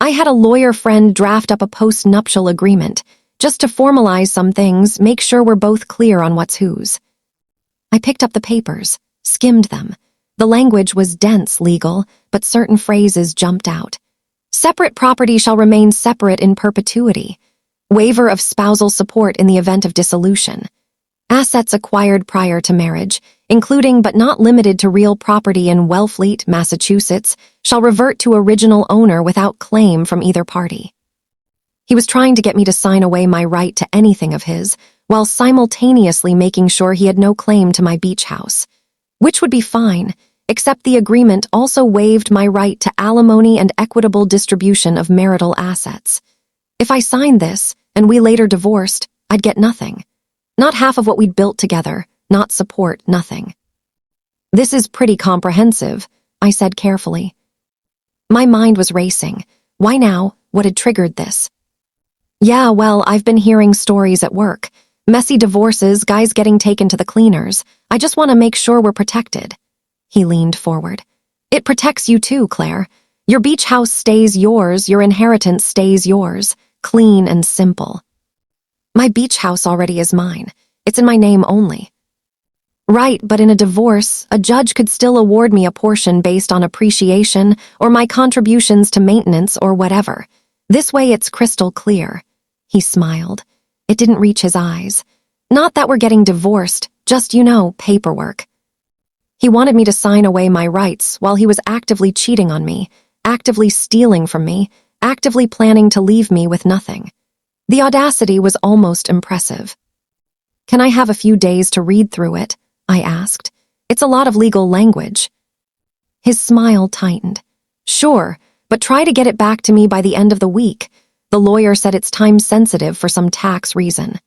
"I had a lawyer friend draft up a post-nuptial agreement, just to formalize some things, make sure we're both clear on what's whose." I picked up the papers, skimmed them. The language was dense legal, but certain phrases jumped out. "Separate property shall remain separate in perpetuity. Waiver of spousal support in the event of dissolution. Assets acquired prior to marriage, including but not limited to real property in Wellfleet, Massachusetts, shall revert to original owner without claim from either party." He was trying to get me to sign away my right to anything of his, while simultaneously making sure he had no claim to my beach house. Which would be fine, except the agreement also waived my right to alimony and equitable distribution of marital assets. If I signed this, and we later divorced, I'd get nothing. Not half of what we'd built together, not support, nothing. "This is pretty comprehensive," I said carefully. My mind was racing. Why now? What had triggered this? "Yeah, well, I've been hearing stories at work. Messy divorces, guys getting taken to the cleaners. I just want to make sure we're protected." He leaned forward. "It protects you too, Claire. Your beach house stays yours, your inheritance stays yours. Clean and simple." "My beach house already is mine. It's in my name only." "Right, but in a divorce, a judge could still award me a portion based on appreciation or my contributions to maintenance or whatever. This way it's crystal clear." He smiled. It didn't reach his eyes. "Not that we're getting divorced, just, paperwork." He wanted me to sign away my rights while he was actively cheating on me, actively stealing from me, actively planning to leave me with nothing. The audacity was almost impressive. "Can I have a few days to read through it?" I asked. "It's a lot of legal language." His smile tightened. "Sure, but try to get it back to me by the end of the week. The lawyer said it's time-sensitive for some tax reason."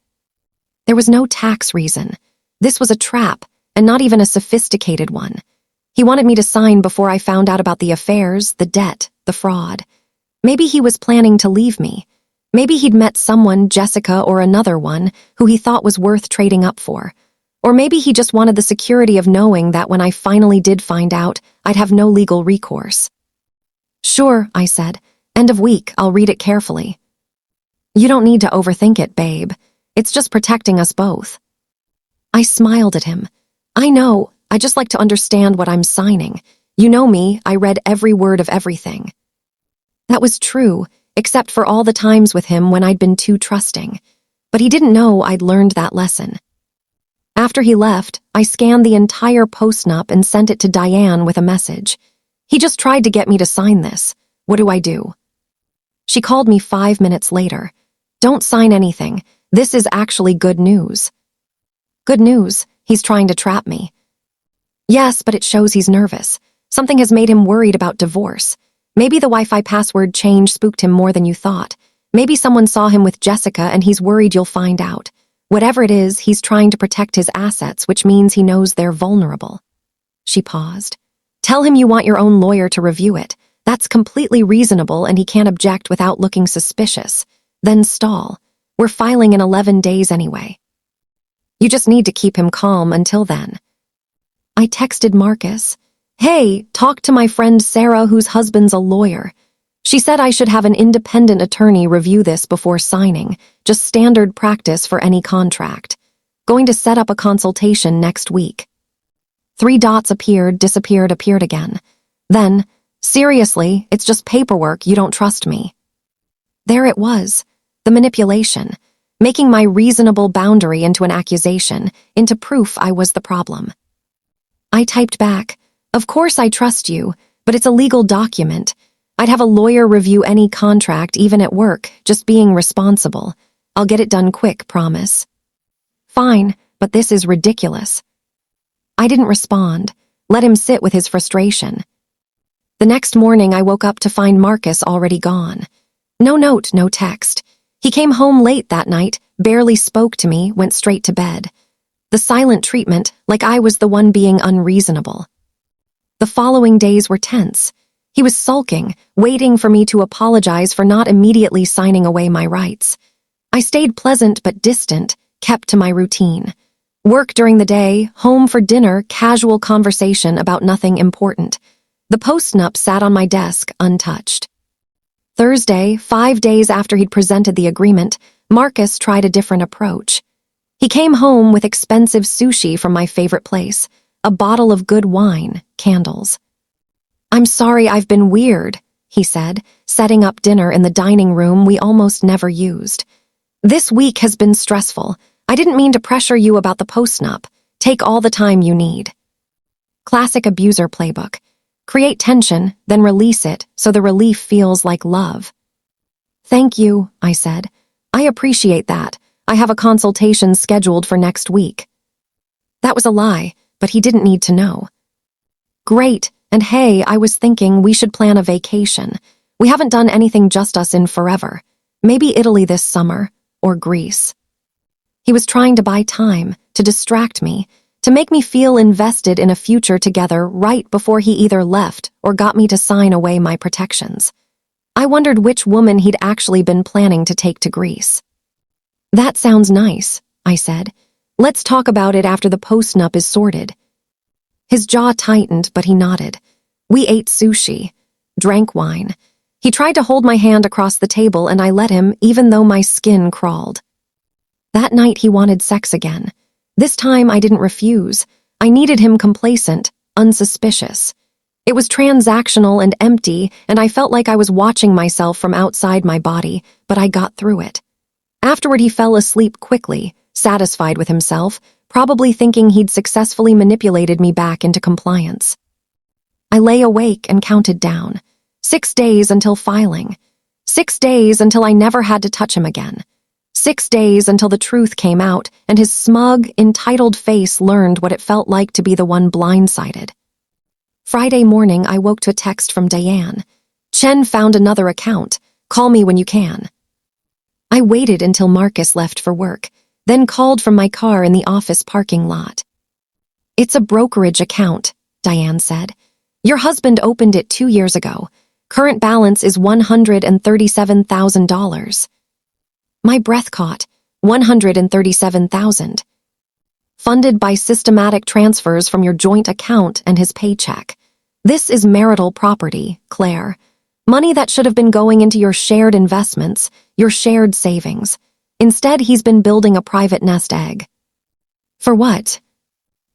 There was no tax reason. This was a trap, and not even a sophisticated one. He wanted me to sign before I found out about the affairs, the debt, the fraud. Maybe he was planning to leave me. Maybe he'd met someone, Jessica or another one, who he thought was worth trading up for. Or maybe he just wanted the security of knowing that when I finally did find out, I'd have no legal recourse. "Sure," I said. "End of week, I'll read it carefully." "You don't need to overthink it, babe. It's just protecting us both." I smiled at him. "I know, I just like to understand what I'm signing. You know me, I read every word of everything." That was true, except for all the times with him when I'd been too trusting. But he didn't know I'd learned that lesson. After he left, I scanned the entire post-nup and sent it to Diane with a message. "He just tried to get me to sign this. What do I do?" She called me 5 minutes later. "Don't sign anything. This is actually good news." "Good news? He's trying to trap me." "Yes, but it shows he's nervous. Something has made him worried about divorce. Maybe the Wi-Fi password change spooked him more than you thought. Maybe someone saw him with Jessica and he's worried you'll find out. Whatever it is, he's trying to protect his assets, which means he knows they're vulnerable." She paused. "Tell him you want your own lawyer to review it. That's completely reasonable and he can't object without looking suspicious. Then stall. We're filing in 11 days anyway. You just need to keep him calm until then." I texted Marcus. "Hey, talk to my friend Sarah, whose husband's a lawyer. She said I should have an independent attorney review this before signing, just standard practice for any contract. Going to set up a consultation next week." 3 dots appeared, disappeared, appeared again. Then, "Seriously, it's just paperwork, you don't trust me." There it was, the manipulation, making my reasonable boundary into an accusation, into proof I was the problem. I typed back, "Of course I trust you, but it's a legal document. I'd have a lawyer review any contract, even at work, just being responsible. I'll get it done quick, promise. Fine, but this is ridiculous. I didn't respond, let him sit with his frustration. The next morning, I woke up to find Marcus already gone. No note, no text. He came home late that night, barely spoke to me, went straight to bed. The silent treatment, like I was the one being unreasonable. The following days were tense. He was sulking, waiting for me to apologize for not immediately signing away my rights. I stayed pleasant but distant, kept to my routine. Work during the day, home for dinner, casual conversation about nothing important. The post-nup sat on my desk, untouched. Thursday, 5 days after he'd presented the agreement, Marcus tried a different approach. He came home with expensive sushi from my favorite place, a bottle of good wine, candles. "I'm sorry I've been weird," he said, setting up dinner in the dining room we almost never used. "This week has been stressful. I didn't mean to pressure you about the post-nup. Take all the time you need." Classic abuser playbook. Create tension, then release it so the relief feels like love. "Thank you," I said. "I appreciate that. I have a consultation scheduled for next week." That was a lie, but he didn't need to know. "Great, and hey, I was thinking we should plan a vacation. We haven't done anything just us in forever. Maybe Italy this summer, or Greece." He was trying to buy time, to distract me, to make me feel invested in a future together right before he either left or got me to sign away my protections. I wondered which woman he'd actually been planning to take to Greece. "That sounds nice," I said. "Let's talk about it after the post-nup is sorted." His jaw tightened, but he nodded. We ate sushi, drank wine. He tried to hold my hand across the table and I let him, even though my skin crawled. That night he wanted sex again. This time I didn't refuse. I needed him complacent, unsuspicious. It was transactional and empty, and I felt like I was watching myself from outside my body, but I got through it. Afterward he fell asleep quickly, satisfied with himself, probably thinking he'd successfully manipulated me back into compliance. I lay awake and counted down. 6 days until filing. 6 days until I never had to touch him again. 6 days until the truth came out and his smug, entitled face learned what it felt like to be the one blindsided. Friday morning, I woke to a text from Diane. "Chen found another account. Call me when you can." I waited until Marcus left for work, then called from my car in the office parking lot. "It's a brokerage account," Diane said. "Your husband opened it 2 years ago. Current balance is $137,000. My breath caught. 137,000. Funded by systematic transfers from your joint account and his paycheck. This is marital property, Claire. Money that should have been going into your shared investments, your shared savings. Instead, he's been building a private nest egg." "For what?"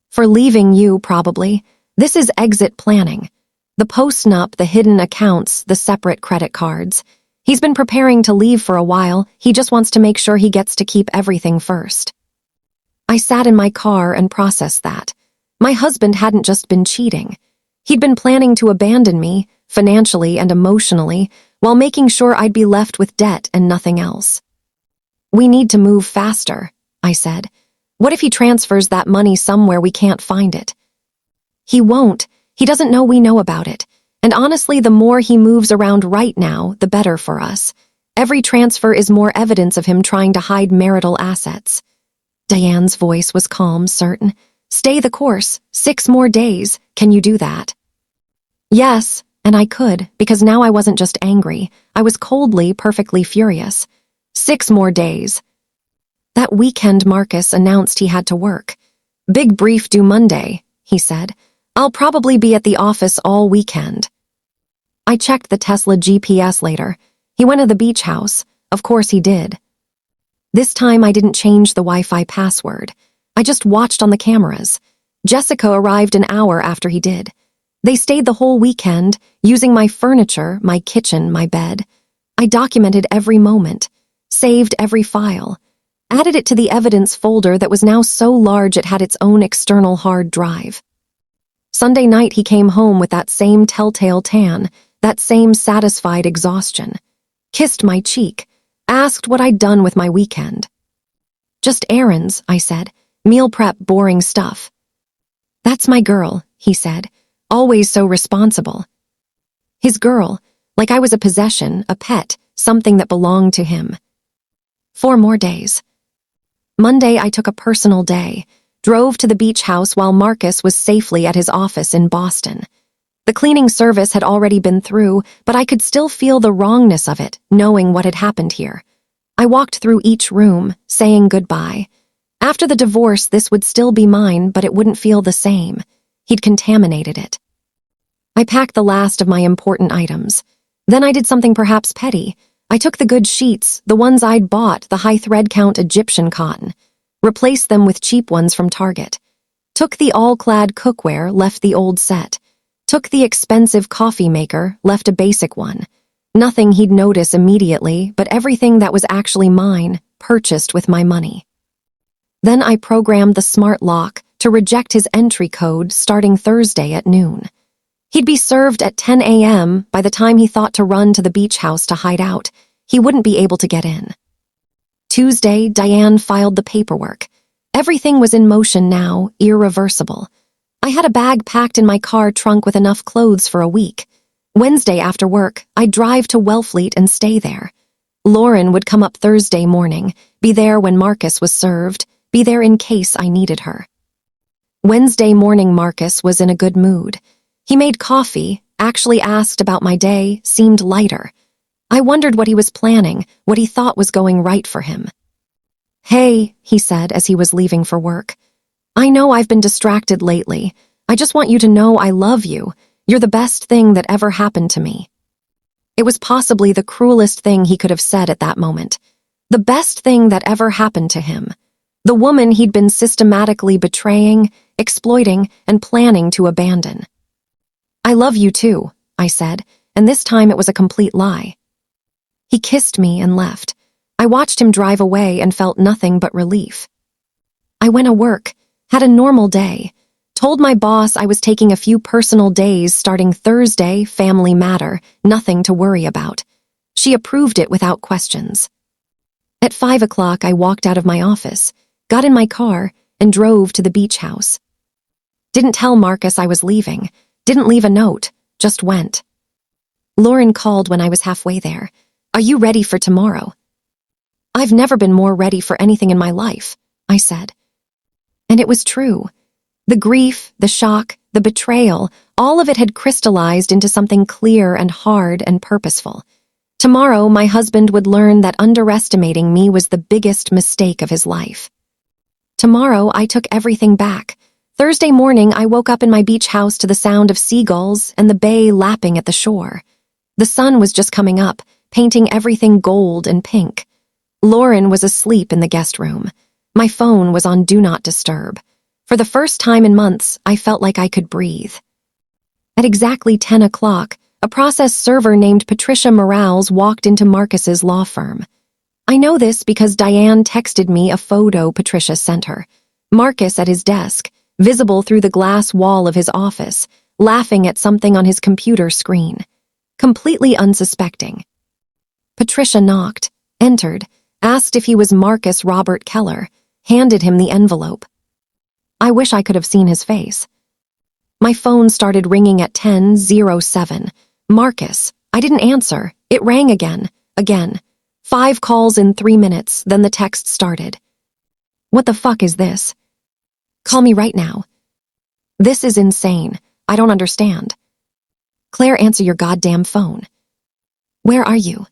"For leaving you, probably. This is exit planning. The post-nup, the hidden accounts, the separate credit cards. He's been preparing to leave for a while. He just wants to make sure he gets to keep everything first." I sat in my car and processed that. My husband hadn't just been cheating. He'd been planning to abandon me, financially and emotionally, while making sure I'd be left with debt and nothing else. "We need to move faster," I said. "What if he transfers that money somewhere we can't find it?" "He won't. He doesn't know we know about it. And honestly, the more he moves around right now, the better for us. Every transfer is more evidence of him trying to hide marital assets." Diane's voice was calm, certain. "Stay the course. 6 more days. Can you do that?" Yes, and I could, because now I wasn't just angry. I was coldly, perfectly furious. 6 more days. That weekend, Marcus announced he had to work. "Big brief due Monday," he said. "I'll probably be at the office all weekend." I checked the Tesla GPS later. He went to the beach house. Of course he did. This time I didn't change the Wi-Fi password. I just watched on the cameras. Jessica arrived an hour after he did. They stayed the whole weekend, using my furniture, my kitchen, my bed. I documented every moment, saved every file, added it to the evidence folder that was now so large it had its own external hard drive. Sunday night he came home with that same telltale tan, that same satisfied exhaustion. Kissed my cheek, asked what I'd done with my weekend. "Just errands," I said. "Meal prep, boring stuff." "That's my girl," he said, always so responsible. His girl, like I was a possession, a pet, something that belonged to him. 4 more days. Monday, I took a personal day, drove to the beach house while Marcus was safely at his office in Boston. The cleaning service had already been through, but I could still feel the wrongness of it, knowing what had happened here. I walked through each room, saying goodbye. After the divorce, this would still be mine, but it wouldn't feel the same. He'd contaminated it. I packed the last of my important items. Then I did something perhaps petty. I took the good sheets, the ones I'd bought, the high thread count Egyptian cotton, replaced them with cheap ones from Target. Took the all-clad cookware, left the old set. Took the expensive coffee maker, left a basic one. Nothing he'd notice immediately, but everything that was actually mine, purchased with my money. Then I programmed the smart lock to reject his entry code starting Thursday at noon. He'd be served at 10 a.m. By the time he thought to run to the beach house to hide out, he wouldn't be able to get in. Tuesday, Diane filed the paperwork. Everything was in motion now, irreversible. I had a bag packed in my car trunk with enough clothes for a week. Wednesday after work, I'd drive to Wellfleet and stay there. Lauren would come up Thursday morning, be there when Marcus was served, be there in case I needed her. Wednesday morning, Marcus was in a good mood. He made coffee, actually asked about my day, seemed lighter. I wondered what he was planning, what he thought was going right for him. "Hey," he said as he was leaving for work. "I know I've been distracted lately. I just want you to know I love you. You're the best thing that ever happened to me." It was possibly the cruelest thing he could have said at that moment. The best thing that ever happened to him. The woman he'd been systematically betraying, exploiting, and planning to abandon. "I love you too," I said, and this time it was a complete lie. He kissed me and left. I watched him drive away and felt nothing but relief. I went to work, had a normal day, told my boss I was taking a few personal days starting Thursday, family matter, nothing to worry about. She approved it without questions. At 5 o'clock, I walked out of my office, got in my car, and drove to the beach house. Didn't tell Marcus I was leaving, didn't leave a note, just went. Lauren called when I was halfway there. "Are you ready for tomorrow?" "I've never been more ready for anything in my life," I said. And it was true. The grief, the shock, the betrayal, all of it had crystallized into something clear and hard and purposeful. Tomorrow, my husband would learn that underestimating me was the biggest mistake of his life. Tomorrow, I took everything back. Thursday morning, I woke up in my beach house to the sound of seagulls and the bay lapping at the shore. The sun was just coming up, painting everything gold and pink. Lauren was asleep in the guest room. My phone was on Do Not Disturb. For the first time in months, I felt like I could breathe. At exactly 10 o'clock, a process server named Patricia Morales walked into Marcus's law firm. I know this because Diane texted me a photo Patricia sent her. Marcus at his desk, visible through the glass wall of his office, laughing at something on his computer screen. Completely unsuspecting. Patricia knocked, entered, asked if he was Marcus Robert Keller, handed him the envelope. I wish I could have seen his face. My phone started ringing at 10:07. Marcus. I didn't answer. It rang again. 5 calls in 3 minutes, then the text started. "What the fuck is this? Call me right now. This is insane. I don't understand. Claire, answer your goddamn phone. Where are you?"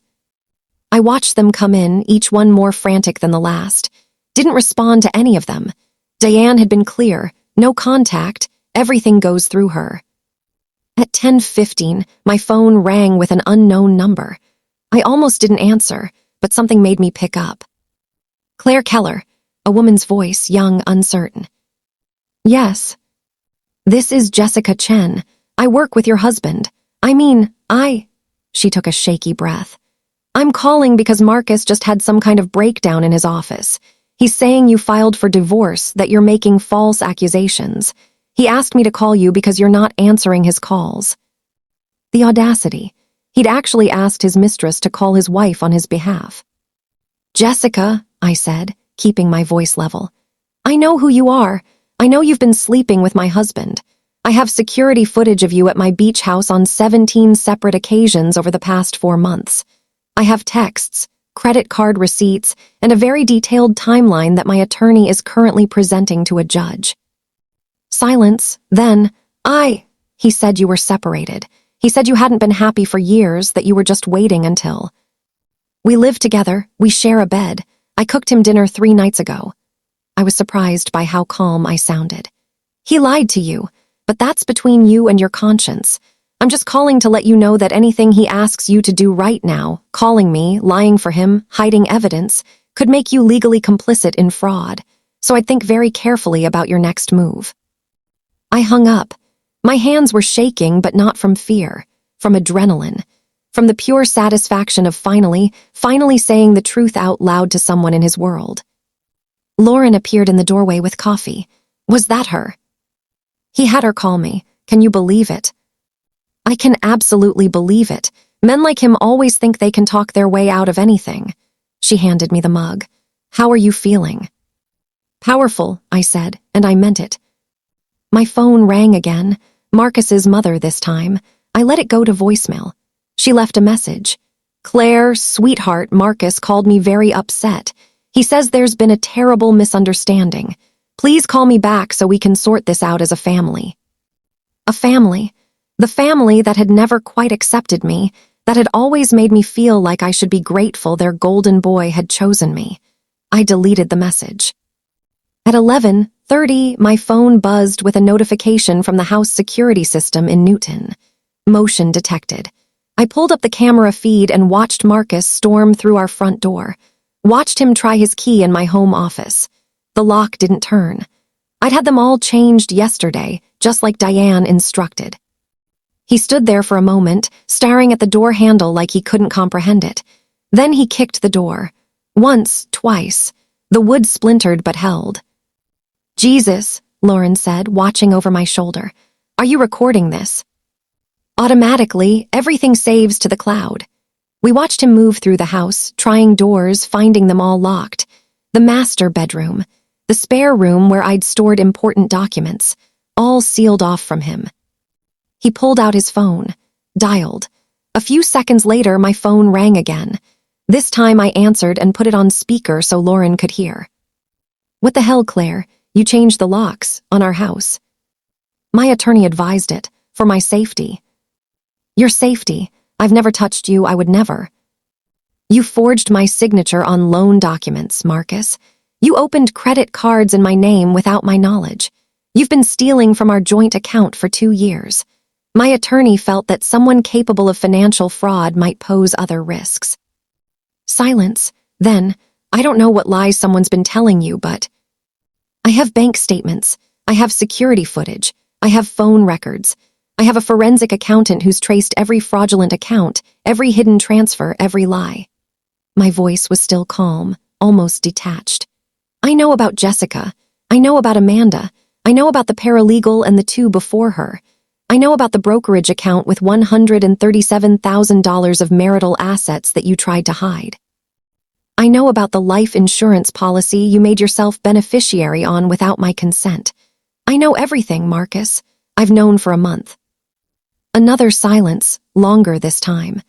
I watched them come in, each one more frantic than the last. Didn't respond to any of them. Diane had been clear. No contact. Everything goes through her. At 10:15, my phone rang with an unknown number. I almost didn't answer, but something made me pick up. "Claire Keller," a woman's voice, young, uncertain. "Yes." "This is Jessica Chen. I work with your husband. She took a shaky breath. "I'm calling because Marcus just had some kind of breakdown in his office. He's saying you filed for divorce, that you're making false accusations. He asked me to call you because you're not answering his calls." The audacity. He'd actually asked his mistress to call his wife on his behalf. "Jessica," I said, keeping my voice level. "I know who you are. I know you've been sleeping with my husband. I have security footage of you at my beach house on 17 separate occasions over the past 4 months. I have texts, credit card receipts, and a very detailed timeline that my attorney is currently presenting to a judge." Silence. Then, he said you were separated. He said you hadn't been happy for years, that you were just waiting until. We live together, we share a bed. I cooked him dinner 3 nights ago. I was surprised by how calm I sounded. He lied to you, but that's between you and your conscience. I'm just calling to let you know that anything he asks you to do right now, calling me, lying for him, hiding evidence, could make you legally complicit in fraud. So I'd think very carefully about your next move. I hung up. My hands were shaking, but not from fear, from adrenaline, from the pure satisfaction of finally saying the truth out loud to someone in his world. Lauren appeared in the doorway with coffee. Was that her? He had her call me. Can you believe it? I can absolutely believe it. Men like him always think they can talk their way out of anything. She handed me the mug. How are you feeling? Powerful, I said, and I meant it. My phone rang again. Marcus's mother this time. I let it go to voicemail. She left a message. "Claire, sweetheart, Marcus called me very upset. He says there's been a terrible misunderstanding. Please call me back so we can sort this out as a family." A family. The family that had never quite accepted me, that had always made me feel like I should be grateful their golden boy had chosen me. I deleted the message. At 11:30, my phone buzzed with a notification from the house security system in Newton. Motion detected. I pulled up the camera feed and watched Marcus storm through our front door. Watched him try his key in my home office. The lock didn't turn. I'd had them all changed yesterday, just like Diane instructed. He stood there for a moment, staring at the door handle like he couldn't comprehend it. Then he kicked the door. Once, twice. The wood splintered but held. "Jesus," Lauren said, watching over my shoulder. "Are you recording this?" Automatically, everything saves to the cloud. We watched him move through the house, trying doors, finding them all locked. The master bedroom, the spare room where I'd stored important documents, all sealed off from him. He pulled out his phone, dialed. A few seconds later, my phone rang again. This time I answered and put it on speaker so Lauren could hear. "What the hell, Claire? You changed the locks on our house." My attorney advised it, for my safety. "Your safety. I've never touched you, I would never." "You forged my signature on loan documents, Marcus. You opened credit cards in my name without my knowledge. You've been stealing from our joint account for 2 years. My attorney felt that someone capable of financial fraud might pose other risks." Silence. Then, "I don't know what lies someone's been telling you, but I have bank statements. I have security footage. I have phone records. I have a forensic accountant who's traced every fraudulent account, every hidden transfer, every lie." My voice was still calm, almost detached. "I know about Jessica. I know about Amanda. I know about the paralegal and the 2 before her. I know about the brokerage account with $137,000 of marital assets that you tried to hide. I know about the life insurance policy you made yourself beneficiary on without my consent. I know everything, Marcus. I've known for a month." Another silence, longer this time.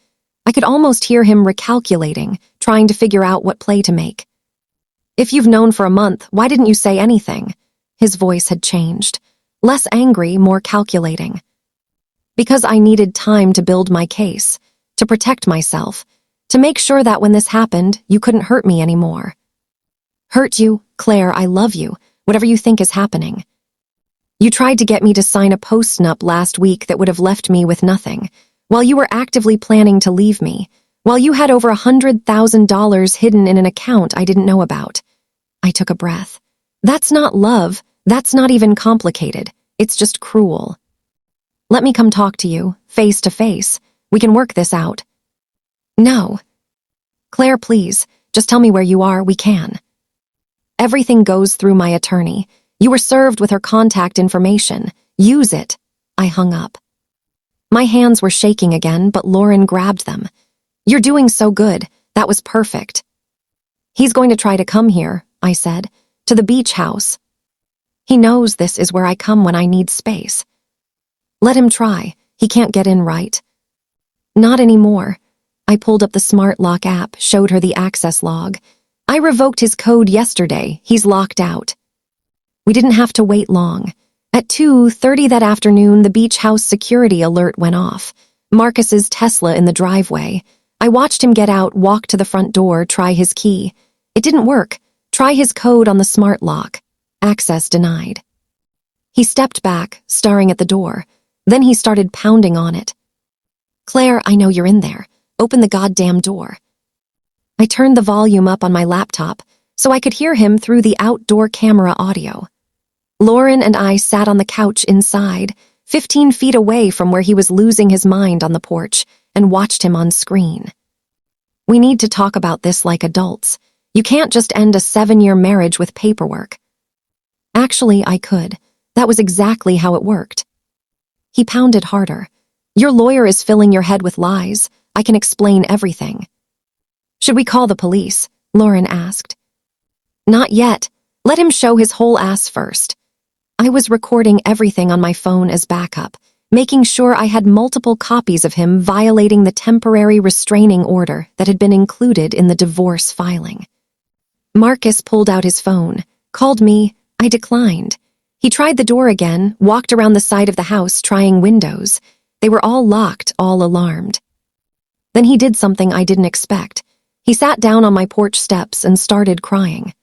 I could almost hear him recalculating, trying to figure out what play to make. "If you've known for a month, why didn't you say anything?" His voice had changed. Less angry, more calculating. "Because I needed time to build my case, to protect myself, to make sure that when this happened, you couldn't hurt me anymore." "Hurt you? Claire, I love you, whatever you think is happening. You tried to get me to sign a post-nup last week that would have left me with nothing, while you were actively planning to leave me, while you had over $100,000 hidden in an account I didn't know about." I took a breath. "That's not love. That's not even complicated. It's just cruel. Let me come talk to you, face to face. We can work this out." "No." "Claire, please, just tell me where you are, we can." "Everything goes through my attorney. You were served with her contact information. Use it." I hung up. My hands were shaking again, but Lauren grabbed them. "You're doing so good. That was perfect." "He's going to try to come here," I said, "to the beach house. He knows this is where I come when I need space." "Let him try. He can't get in, right?" "Not anymore." I pulled up the smart lock app, showed her the access log. "I revoked his code yesterday. He's locked out." We didn't have to wait long. At 2:30 that afternoon, the beach house security alert went off. Marcus's Tesla in the driveway. I watched him get out, walk to the front door, try his key. It didn't work. Try his code on the smart lock. Access denied. He stepped back, staring at the door. Then he started pounding on it. "Claire, I know you're in there. Open the goddamn door." I turned the volume up on my laptop so I could hear him through the outdoor camera audio. Lauren and I sat on the couch inside, 15 feet away from where he was losing his mind on the porch, and watched him on screen. "We need to talk about this like adults. You can't just end a 7-year marriage with paperwork." Actually, I could. That was exactly how it worked. He pounded harder. "Your lawyer is filling your head with lies. I can explain everything." "Should we call the police?" Lauren asked. "Not yet. Let him show his whole ass first." I was recording everything on my phone as backup, making sure I had multiple copies of him violating the temporary restraining order that had been included in the divorce filing. Marcus pulled out his phone, called me. I declined. He tried the door again, walked around the side of the house trying windows. They were all locked, all alarmed. Then he did something I didn't expect. He sat down on my porch steps and started crying.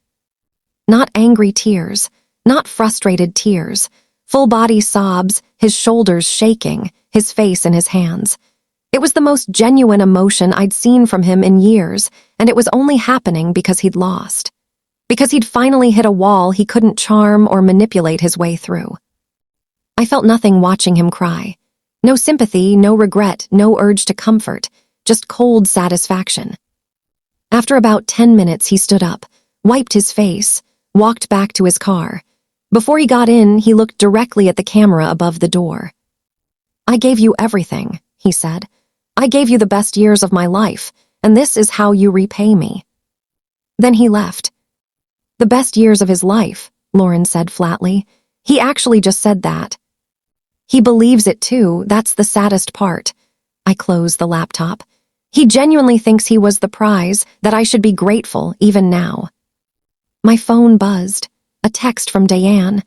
Not angry tears, not frustrated tears, full-body sobs, his shoulders shaking, his face in his hands. It was the most genuine emotion I'd seen from him in years, and it was only happening because he'd lost. Because he'd finally hit a wall he couldn't charm or manipulate his way through. I felt nothing watching him cry. No sympathy, no regret, no urge to comfort, just cold satisfaction. After about 10 minutes, he stood up, wiped his face, walked back to his car. Before he got in, he looked directly at the camera above the door. "I gave you everything," he said. "I gave you the best years of my life, and this is how you repay me." Then he left. "The best years of his life," Lauren said flatly. "He actually just said that." "He believes it too, that's the saddest part." I closed the laptop. "He genuinely thinks he was the prize, that I should be grateful even now." My phone buzzed. A text from Diane.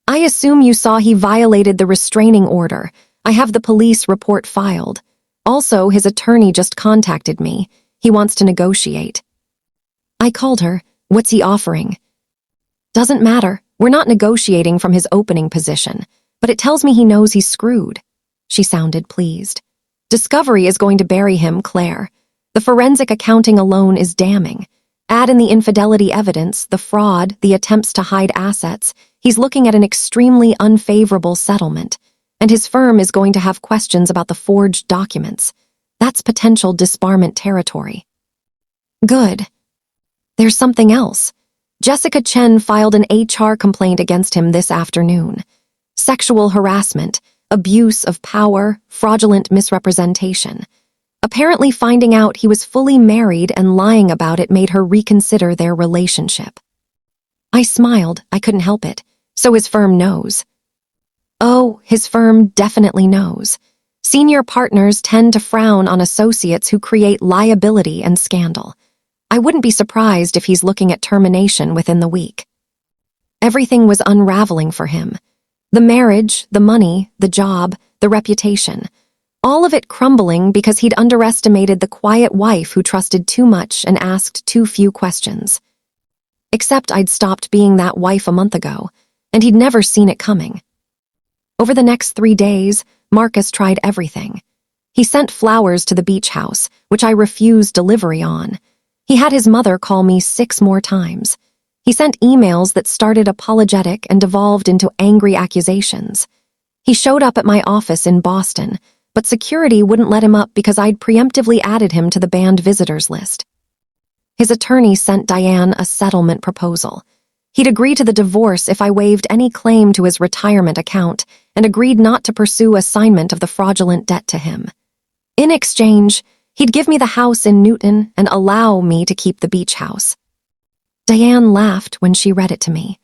"I assume you saw he violated the restraining order. I have the police report filed. Also, his attorney just contacted me. He wants to negotiate." I called her. "What's he offering?" "Doesn't matter. We're not negotiating from his opening position, but it tells me he knows he's screwed." She sounded pleased. "Discovery is going to bury him, Claire. The forensic accounting alone is damning. Add in the infidelity evidence, the fraud, the attempts to hide assets. He's looking at an extremely unfavorable settlement, and his firm is going to have questions about the forged documents. That's potential disbarment territory." "Good. There's something else. Jessica Chen filed an HR complaint against him this afternoon. Sexual harassment, abuse of power, fraudulent misrepresentation. Apparently finding out he was fully married and lying about it made her reconsider their relationship." I smiled. I couldn't help it. "So his firm knows." "Oh, his firm definitely knows. Senior partners tend to frown on associates who create liability and scandal. I wouldn't be surprised if he's looking at termination within the week." Everything was unraveling for him. The marriage, the money, the job, the reputation. All of it crumbling because he'd underestimated the quiet wife who trusted too much and asked too few questions. Except I'd stopped being that wife a month ago, and he'd never seen it coming. Over the next 3 days, Marcus tried everything. He sent flowers to the beach house, which I refused delivery on. He had his mother call me 6 more times. He sent emails that started apologetic and devolved into angry accusations. He showed up at my office in Boston, but security wouldn't let him up because I'd preemptively added him to the banned visitors list. His attorney sent Diane a settlement proposal. He'd agree to the divorce if I waived any claim to his retirement account, and agreed not to pursue assignment of the fraudulent debt to him. In exchange, he'd give me the house in Newton and allow me to keep the beach house. Diane laughed when she read it to me.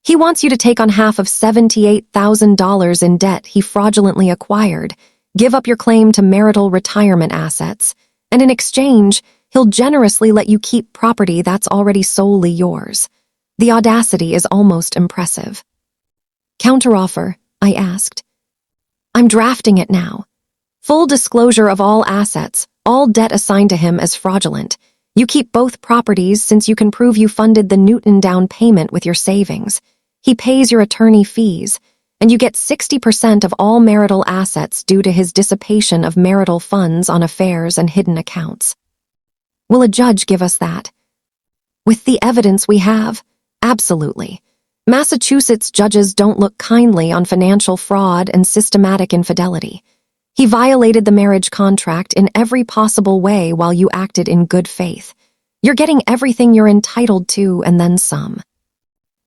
He wants you to take on half of $78,000 in debt he fraudulently acquired, give up your claim to marital retirement assets, and in exchange, he'll generously let you keep property that's already solely yours. The audacity is almost impressive. Counteroffer, I asked. I'm drafting it now. Full disclosure of all assets, all debt assigned to him as fraudulent. You keep both properties since you can prove you funded the Newton down payment with your savings. He pays your attorney fees, and you get 60% of all marital assets due to his dissipation of marital funds on affairs and hidden accounts. Will a judge give us that? With the evidence we have? Absolutely. Massachusetts judges don't look kindly on financial fraud and systematic infidelity. He violated the marriage contract in every possible way while you acted in good faith. You're getting everything you're entitled to and then some.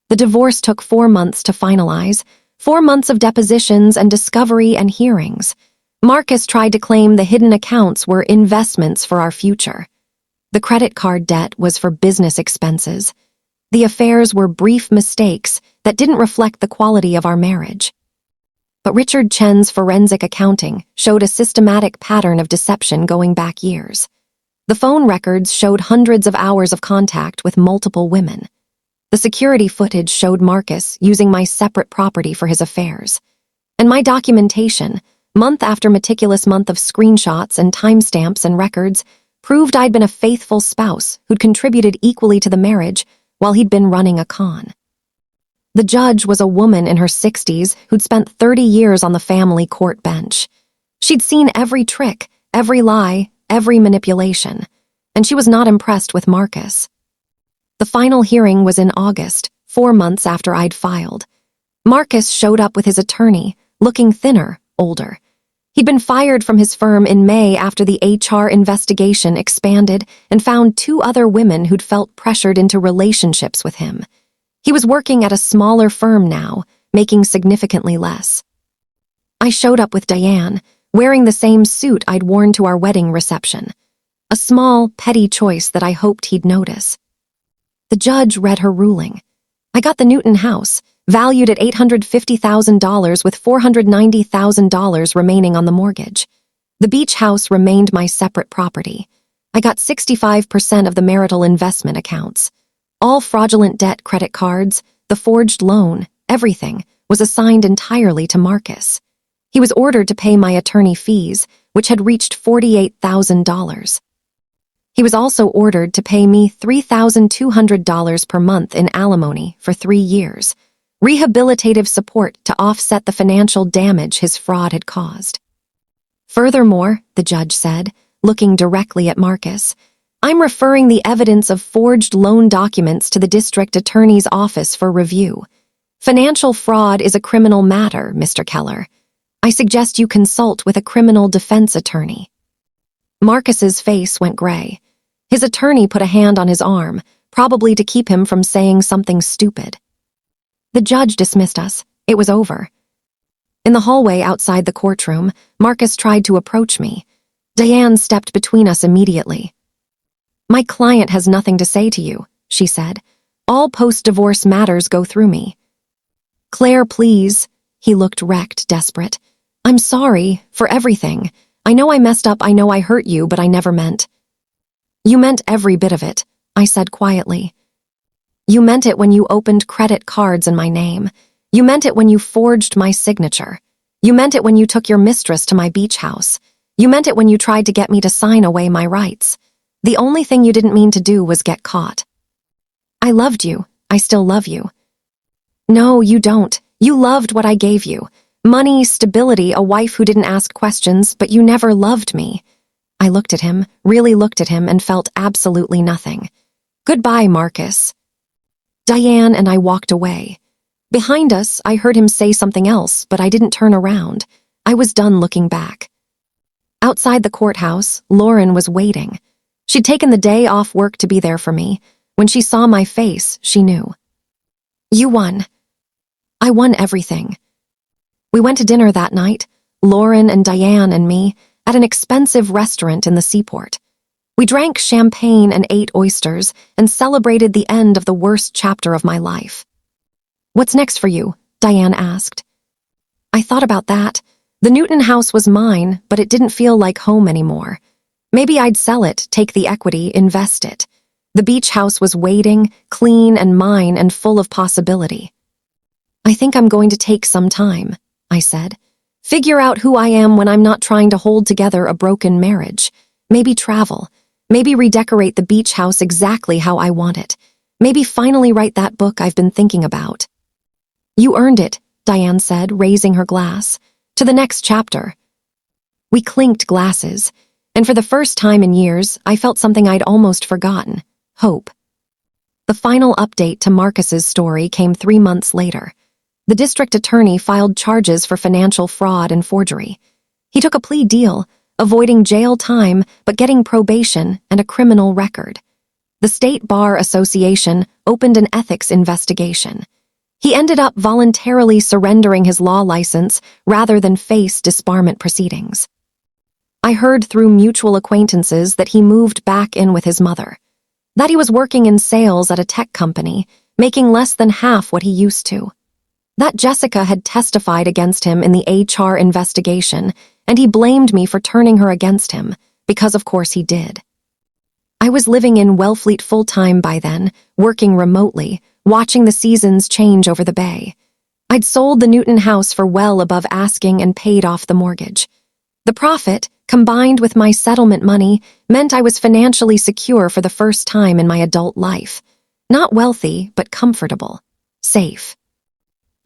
The divorce took 4 months to finalize, 4 months of depositions and discovery and hearings. Marcus tried to claim the hidden accounts were investments for our future. The credit card debt was for business expenses. The affairs were brief mistakes that didn't reflect the quality of our marriage. But Richard Chen's forensic accounting showed a systematic pattern of deception going back years. The phone records showed hundreds of hours of contact with multiple women. The security footage showed Marcus using my separate property for his affairs. And my documentation, month after meticulous month of screenshots and timestamps and records, proved I'd been a faithful spouse who'd contributed equally to the marriage while he'd been running a con. The judge was a woman in her 60s who'd spent 30 years on the family court bench. She'd seen every trick, every lie, every manipulation, and she was not impressed with Marcus. The final hearing was in August, 4 months after I'd filed. Marcus showed up with his attorney, looking thinner, older. He'd been fired from his firm in May after the HR investigation expanded and found 2 other women who'd felt pressured into relationships with him. He was working at a smaller firm now, making significantly less. I showed up with Diane, wearing the same suit I'd worn to our wedding reception. A small, petty choice that I hoped he'd notice. The judge read her ruling. I got the Newton house, valued at $850,000 with $490,000 remaining on the mortgage. The beach house remained my separate property. I got 65% of the marital investment accounts. All fraudulent debt, credit cards, the forged loan, everything was assigned entirely to Marcus. He was ordered to pay my attorney fees, which had reached $48,000. He was also ordered to pay me $3,200 per month in alimony for 3 years, rehabilitative support to offset the financial damage his fraud had caused. Furthermore, the judge said, looking directly at Marcus, I'm referring the evidence of forged loan documents to the district attorney's office for review. Financial fraud is a criminal matter, Mr. Keller. I suggest you consult with a criminal defense attorney. Marcus's face went gray. His attorney put a hand on his arm, probably to keep him from saying something stupid. The judge dismissed us. It was over. In the hallway outside the courtroom, Marcus tried to approach me. Diane stepped between us immediately. My client has nothing to say to you, she said. All post-divorce matters go through me. Claire, please. He looked wrecked, desperate. I'm sorry for everything. I know I messed up, I know I hurt you, but I never meant. You meant every bit of it, I said quietly. You meant it when you opened credit cards in my name. You meant it when you forged my signature. You meant it when you took your mistress to my beach house. You meant it when you tried to get me to sign away my rights. The only thing you didn't mean to do was get caught. I loved you. I still love you. No, you don't. You loved what I gave you. Money, stability, a wife who didn't ask questions, but you never loved me. I looked at him, really looked at him, and felt absolutely nothing. Goodbye, Marcus. Diane and I walked away. Behind us, I heard him say something else, but I didn't turn around. I was done looking back. Outside the courthouse, Lauren was waiting. She'd taken the day off work to be there for me. When she saw my face, she knew. You won. I won everything. We went to dinner that night, Lauren and Diane and me, at an expensive restaurant in the seaport. We drank champagne and ate oysters and celebrated the end of the worst chapter of my life. "What's next for you?" Diane asked. I thought about that. The Newton house was mine, but it didn't feel like home anymore. Maybe I'd sell it, take the equity, invest it. The beach house was waiting, clean and mine and full of possibility. "I think I'm going to take some time," I said. "Figure out who I am when I'm not trying to hold together a broken marriage. Maybe travel. Maybe redecorate the beach house exactly how I want it. Maybe finally write that book I've been thinking about." "You earned it," Diane said, raising her glass. "To the next chapter." We clinked glasses, and for the first time in years, I felt something I'd almost forgotten: hope. The final update to Marcus's story came 3 months later. The district attorney filed charges for financial fraud and forgery. He took a plea deal, avoiding jail time but getting probation and a criminal record. The State Bar Association opened an ethics investigation. He ended up voluntarily surrendering his law license rather than face disbarment proceedings. I heard through mutual acquaintances that he moved back in with his mother, that he was working in sales at a tech company, making less than half what he used to, that Jessica had testified against him in the HR investigation, and he blamed me for turning her against him, because of course he did. I was living in Wellfleet full-time by then, working remotely, watching the seasons change over the bay. I'd sold the Newton house for well above asking and paid off the mortgage. The profit, combined with my settlement money, meant I was financially secure for the first time in my adult life. Not wealthy, but comfortable. Safe.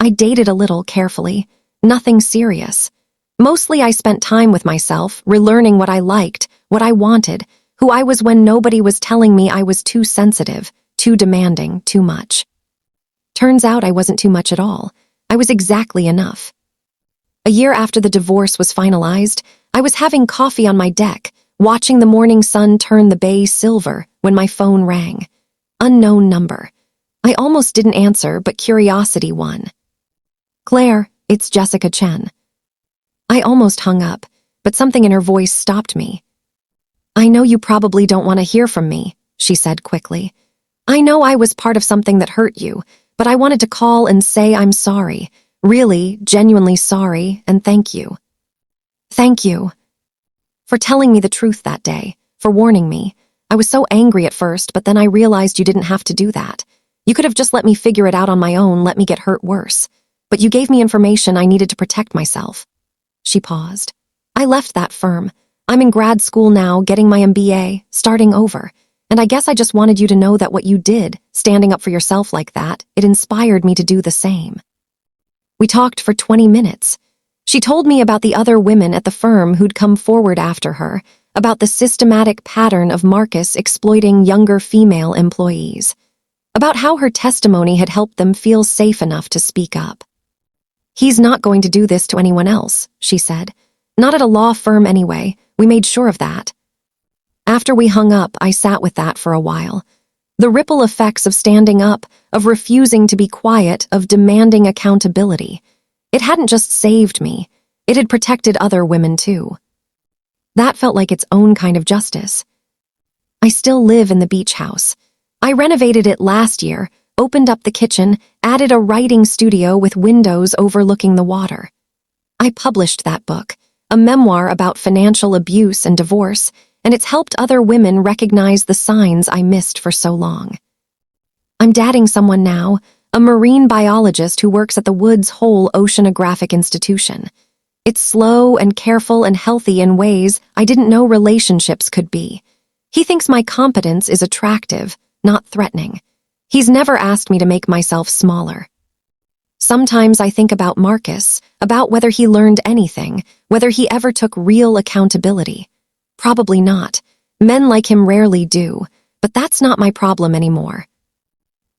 I dated a little carefully. Nothing serious. Mostly I spent time with myself, relearning what I liked, what I wanted, who I was when nobody was telling me I was too sensitive, too demanding, too much. Turns out I wasn't too much at all. I was exactly enough. A year after the divorce was finalized, I was having coffee on my deck, watching the morning sun turn the bay silver when my phone rang. Unknown number. I almost didn't answer, but curiosity won. "Claire, it's Jessica Chen." I almost hung up, but something in her voice stopped me. "I know you probably don't want to hear from me," she said quickly. "I know I was part of something that hurt you, but I wanted to call and say I'm sorry. Really, genuinely sorry, and thank you. Thank you for telling me the truth that day, for warning me. I was so angry at first, but then I realized you didn't have to do that. You could have just let me figure it out on my own, let me get hurt worse. But you gave me information I needed to protect myself." She paused. "I left that firm. I'm in grad school now, getting my MBA, starting over. And I guess I just wanted you to know that what you did, standing up for yourself like that, it inspired me to do the same." We talked for 20 minutes. She told me about the other women at the firm who'd come forward after her, about the systematic pattern of Marcus exploiting younger female employees, about how her testimony had helped them feel safe enough to speak up. "He's not going to do this to anyone else," she said. "Not at a law firm anyway. We made sure of that." After we hung up, I sat with that for a while. The ripple effects of standing up, of refusing to be quiet, of demanding accountability. It hadn't just saved me. It had protected other women too. That felt like its own kind of justice. I still live in the beach house. I renovated it last year, opened up the kitchen, added a writing studio with windows overlooking the water. I published that book, a memoir about financial abuse and divorce, and it's helped other women recognize the signs I missed for so long. I'm dating someone now, a marine biologist who works at the Woods Hole Oceanographic Institution. It's slow and careful and healthy in ways I didn't know relationships could be. He thinks my competence is attractive, not threatening. He's never asked me to make myself smaller. Sometimes I think about Marcus, about whether he learned anything, whether he ever took real accountability. Probably not. Men like him rarely do, but that's not my problem anymore.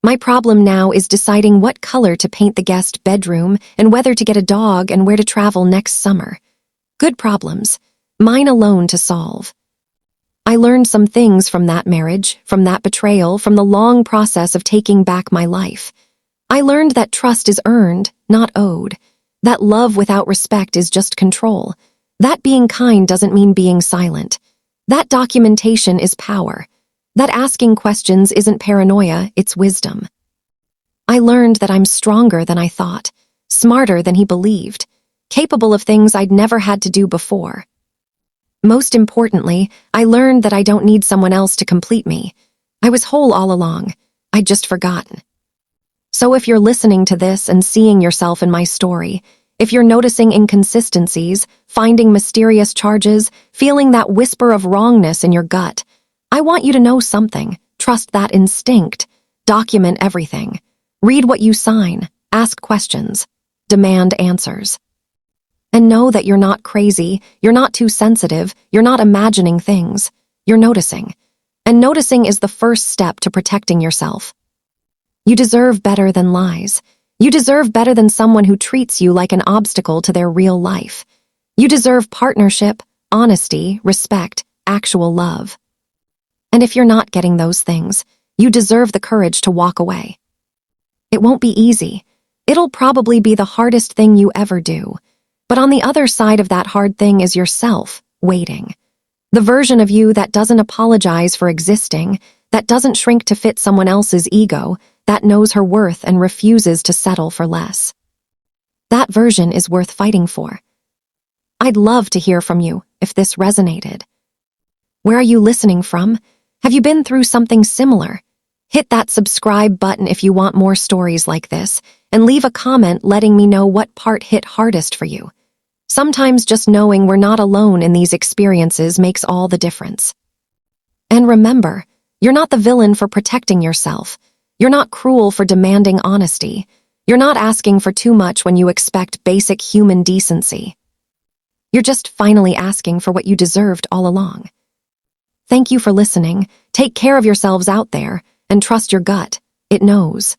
My problem now is deciding what color to paint the guest bedroom and whether to get a dog and where to travel next summer. Good problems, mine alone to solve. I learned some things from that marriage, from that betrayal, from the long process of taking back my life. I learned that trust is earned, not owed. That love without respect is just control. That being kind doesn't mean being silent. That documentation is power. That asking questions isn't paranoia, it's wisdom. I learned that I'm stronger than I thought, smarter than he believed, capable of things I'd never had to do before. Most importantly, I learned that I don't need someone else to complete me. I was whole all along. I'd just forgotten. So if you're listening to this and seeing yourself in my story, if you're noticing inconsistencies, finding mysterious charges, feeling that whisper of wrongness in your gut, I want you to know something. Trust that instinct. Document everything. Read what you sign. Ask questions. Demand answers. And know that you're not crazy, you're not too sensitive, you're not imagining things. You're noticing. And noticing is the first step to protecting yourself. You deserve better than lies. You deserve better than someone who treats you like an obstacle to their real life. You deserve partnership, honesty, respect, actual love. And if you're not getting those things, you deserve the courage to walk away. It won't be easy. It'll probably be the hardest thing you ever do. But on the other side of that hard thing is yourself, waiting. The version of you that doesn't apologize for existing, that doesn't shrink to fit someone else's ego, that knows her worth and refuses to settle for less. That version is worth fighting for. I'd love to hear from you if this resonated. Where are you listening from? Have you been through something similar? Hit that subscribe button if you want more stories like this, and leave a comment letting me know what part hit hardest for you. Sometimes just knowing we're not alone in these experiences makes all the difference. And remember, you're not the villain for protecting yourself. You're not cruel for demanding honesty. You're not asking for too much when you expect basic human decency. You're just finally asking for what you deserved all along. Thank you for listening. Take care of yourselves out there, and trust your gut. It knows.